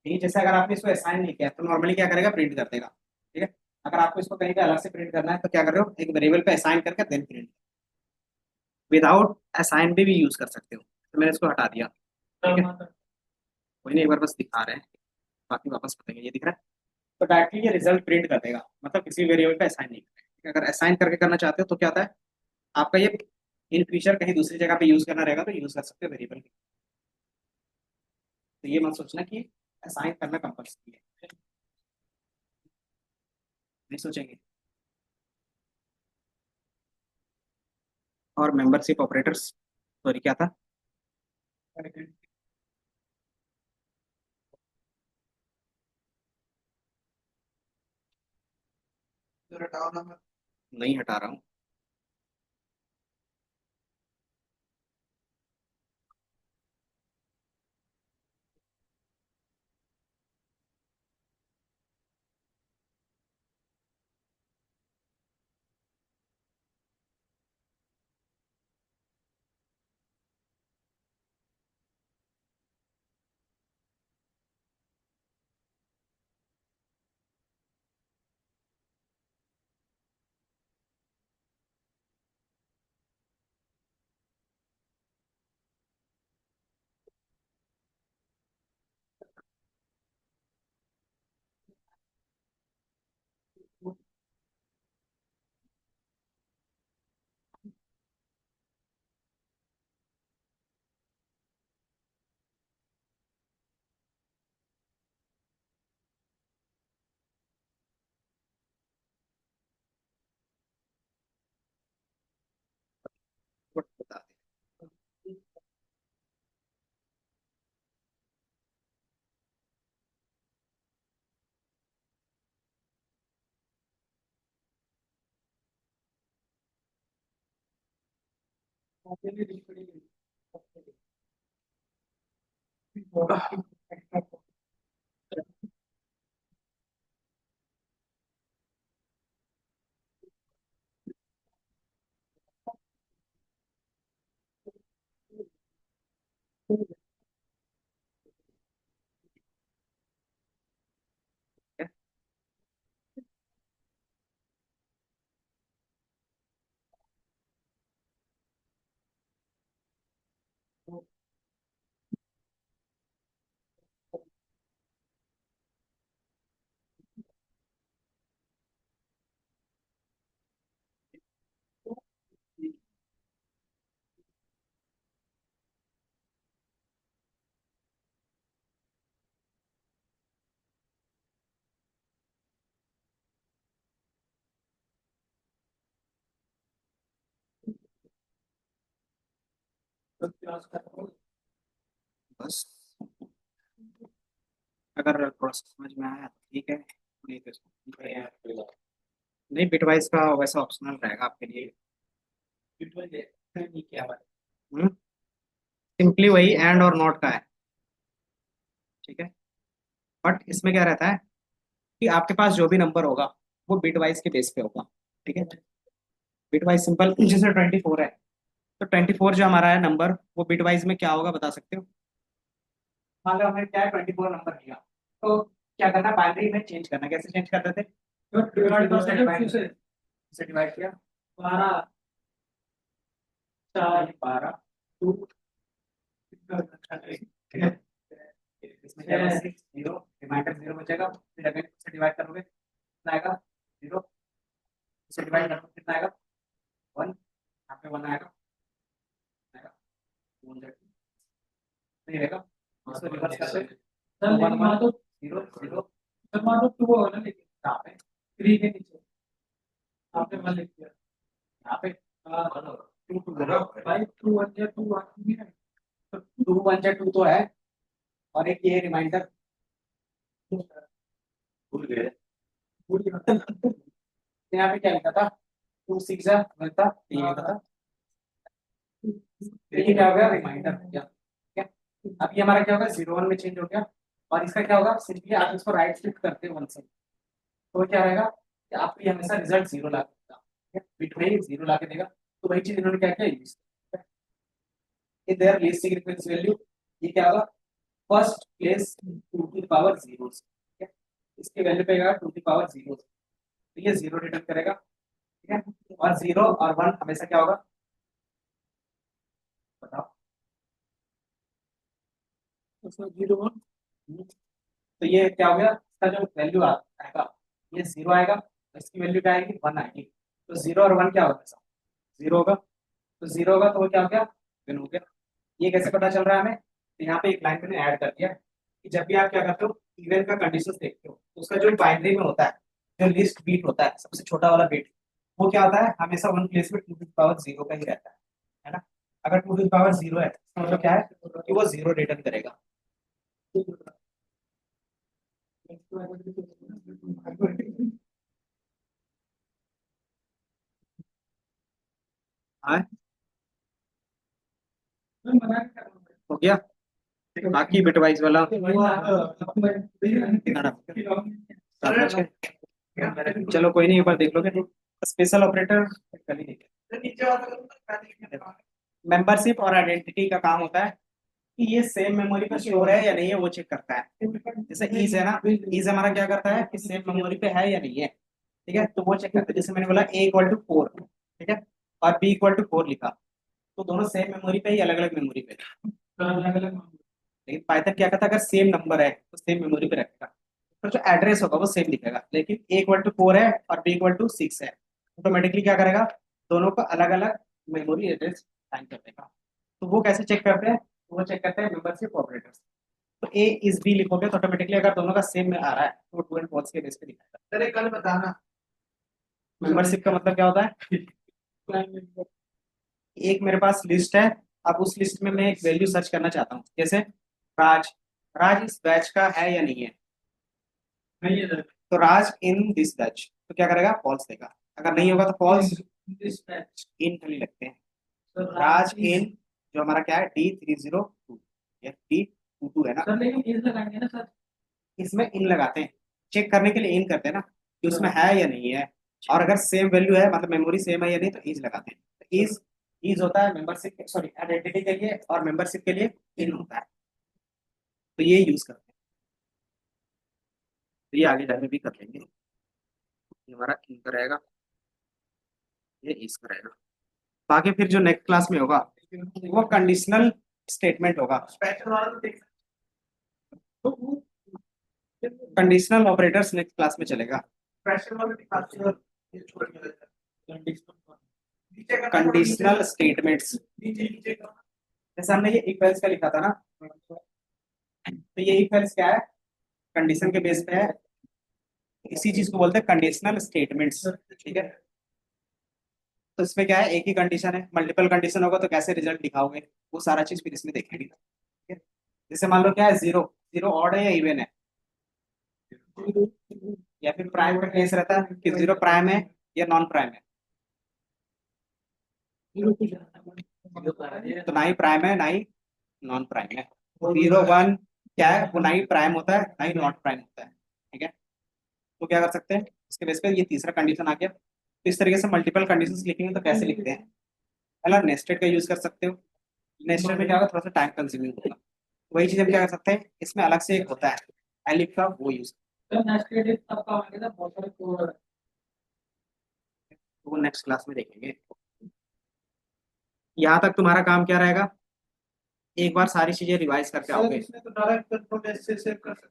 ये जैसे अगर आपने इसको असाइन नहीं किया तो नॉर्मली क्या करेगा, प्रिंट कर देगा, ठीक है। अगर आपको इसको कहीं पे अलग से प्रिंट करना है तो क्या कर रहे हो, एक वेरिएबल पे असाइन करके देन प्रिंट, विदाउट असाइन भी यूज कर सकते हो। तो मैंने इसको हटा दिया, ठीक है। कोई नहीं, एक बार बस दिखा रहे हैं, बाकी वापस बताएंगे। ये दिख रहा है, तो डायरेक्टली ये रिजल्ट प्रिंट कर देगा, मतलब किसी वेरिएबल पे असाइन नहीं करेगा। अगर असाइन करके करना चाहते हो तो क्या होता है, आपका ये इन फ्यूचर कहीं दूसरी जगह पे यूज करना रहेगा तो यूज कर सकते हो वेरिएबल। तो ये मत सोचना कि असाइन करना कंपल्सरी है, नहीं सोचेंगे। और मेंबरशिप ऑपरेटर्स, सॉरी क्या था, तो हटाओ ना मत। नहीं हटा रहा हूँ। बता बस, अगर प्रोसेस समझ में आया तो ठीक है, नहीं तो नहीं, बिटवाइज का वैसा ऑप्शनल रहेगा आपके लिए। सिंपली वही एंड और नॉट का है, ठीक है। बट इसमें क्या रहता है कि आपके पास जो भी नंबर होगा वो बिटवाइज के बेस पे होगा, ठीक है। बिटवाइज सिंपल, जैसे 24 है, तो 24 जो हमारा है नंबर, वो बिटवाइज में क्या होगा बता सकते हो? मान लो हमने क्या है 24 नंबर लिया, तो क्या करना, बाइनरी में चेंज करना, कैसे चेंज करते थे? से डिवाइड किया, 12 4 12 2, ठीक है। इसमें क्या है 6 0, रिमाइंडर 0 बचेगा, फिर अगेन से डिवाइड करोगे कितना आएगा 0, से डिवाइड करोगे कितना आएगा 1, यहाँ पे 1 आएगा, आएगा 2 नहीं रहेगा, इसको रिवर्स करते हैं, सर लेकिन वहाँ तो 0 0, सर वहाँ तो 2 होगा ना, लेकिन यहाँ पे 3 के नीचे आपने 1 लिख दिया। यहाँ पे 2 2 भाई 2 1 या 2 1 भी है। 2 1 2 तो है, और एक ये रिमाइंडर भूल गए। यहाँ पे क्या लिखा था, 2 6 मिलता, ये लिखा था, ये क्या हो गया रिमाइंडर हो गया, ठीक है। अब ये हमारा क्या होगा 0 1 में चेंज हो गया, और इसका क्या होगा, सिंपली आप इसको राइट शिफ्ट करते हो 1 से, तो क्या रहेगा कि आपको ये हमेशा रिजल्ट 0 ला के देगा, ठीक है, बिट में 0 ला के देगा। तो वही चीज इन्होंने क्या किया, use in their least significance value, ये क्या होगा, first place 2 to the power 0, ठीक है। इसके वैल्यू पे आएगा 2 टू द पावर 0, तो ये 0 रिटर्न करेगा, ठीक है। और 0 और 1 हमेशा क्या होगा, बताओ? उसमें 0 1 तो ये क्या हो गया, इसका जो वैल्यू आएगा ये 0 आएगा, इसकी वैल्यू क्या आएगी 1 आएगी, तो 0 और 1 क्या होगा, 0 होगा, तो 0 होगा तो वो क्या हो गया, विन हो गया। ये कैसे पता चल रहा है हमें, तो यहाँ पे एक लाइन मैंने ऐड कर दिया कि जब भी आप क्या करते हो इवन का कंडीशंस देखते हो, तो उसका जो बाइनरी में होता है, जो लिस्ट बीट होता है सबसे छोटा वाला बीट, वो क्या होता है हमेशा वन प्लेस में 2 टू द पावर 0 का ही रहता है ना। अगर 2 टू द पावर 0 है तो मतलब क्या है कि वो 0 रिटर्न करेगा। हाँ हो गया। बाकी बिटवाइज वाला चलो कोई नहीं, एक बार देख लोगे। स्पेशल ऑपरेटर कल ही देखे। मेंबरशिप और आइडेंटिटी का काम होता है कि ये सेम मेमोरी पे स्टोर है या नहीं है, वो चेक करता है। जैसे ईज है ना, ईज हमारा क्या करता है कि सेम मेमोरी पे है या नहीं है, ठीक है, तो वो चेक करता है। जैसे मैंने बोला A = 4, ठीक है, और B = 4 लिखा, तो दोनों सेम मेमोरी पे ही अलग अलग मेमोरी पे। लेकिन पाइथन क्या करता है, अगर सेम नंबर है तो सेम मेमोरी पे रखेगा, तो जो एड्रेस होगा वो सेम लिखेगा। लेकिन A = 4 है और B = 6 है, ऑटोमेटिकली क्या करेगा, दोनों को अलग अलग मेमोरी एड्रेस साइन कर देगा। तो वो कैसे चेक करते हैं, वो चेक करते हैं मेंबरशिप ऑपरेटर्स। तो A इज B लिखोगे तो ऑटोमेटिकली अगर दोनों का सेम में आ रहा है तो ट्रू एंड फॉल्स के बेस पे दिखाएगा। अरे कल बताना। मेंबरशिप का मतलब क्या होता है, एक मेरे पास लिस्ट है, अब उस लिस्ट में मैं एक वैल्यू सर्च करना चाहता हूँ, जैसे राज। राज इस बैच का है या नहीं है, नहीं है सर। तो राज इन दिस बैच, तो क्या करेगा, फॉल्स देगा। अगर नहीं होगा तो फॉल्स इन खाली लगते हैं। तो राज इन जो हमारा क्या है D302 या D22 है ना, सर लेकिन इज लगाएंगे ना सर। इसमें इन लगाते हैं, चेक करने के लिए इन करते हैं ना कि उसमें है या नहीं है। और अगर सेम वैल्यू है, मतलब मेमोरी सेम है या नहीं, तो इज लगाते हैं। तो इज होता है मेंबरशिप, सॉरी आइडेंटिटी के लिए, और मेंबरशिप के लिए इन होता है। तो ये यूज करते हैं। तो ये आगे जाके भी कर लेंगे। ये हमारा इन का रहेगा, ये इज का रहेगा। बाकी फिर जो नेक्स्ट क्लास में होगा वो कंडीशनल स्टेटमेंट होगा। स्पेशल वाला तो देख कंडीशनल ऑपरेटर्स नेक्स्ट क्लास में चलेगा। स्पेशल वाला दिखाते हैं। ये छोड़ के देता है। नीचे का कंडीशनल स्टेटमेंट्स, नीचे नीचे का जैसे हमने ये इफ एल्स का लिखा था ना, तो ये इफ एल्स क्या है, कंडीशन के बेस पे है। इसी चीज को बोलते हैं कंडीशनल स्टेटमेंट्स, ठीक है। तो इसमें क्या है, एक ही कंडीशन है, मल्टीपल कंडीशन होगा तो कैसे रिजल्ट दिखाओगे, वो सारा चीज फिर इसमें देखेंगे, ठीक है। जैसे मान लो क्या है, जीरो, जीरो ऑड है या इवन है, या फिर प्राइम का केस रहता है कि जीरो प्राइम है या नॉन प्राइम है। तो ना ही प्राइम है ना ही नॉन प्राइम है। 0 1 क्या है, वो ना ही प्राइम होता है ना ही नॉट प्राइम होता है, ठीक है। तो क्या कर सकते हैं, इसके बेस पे ये तीसरा कंडीशन आ गया। तो इस तरीके से मल्टीपल कंडीशंस लिखेंगे तो कैसे लिखते हैं, पहला नेस्टेड का यूज कर सकते हो। नेस्टेड में क्या होगा, थोड़ा सा टाइम कंज्यूमिंग होगा। वही चीज हम क्या कर सकते हैं, इसमें अलग से एक होता है एलिफ का, वो यूज, सर नेस्टेड इफ तब का होंगे ना बहुत सारे कोड। वो नेक्स्ट क्लास में देखेंगे। यहाँ तक तुम्हारा काम क्या रहेगा, एक बार सारी चीजें रिवाइज करके सर आओगे। इसमें तो डायरेक्ट कंट्रोल एस से सेव कर सकते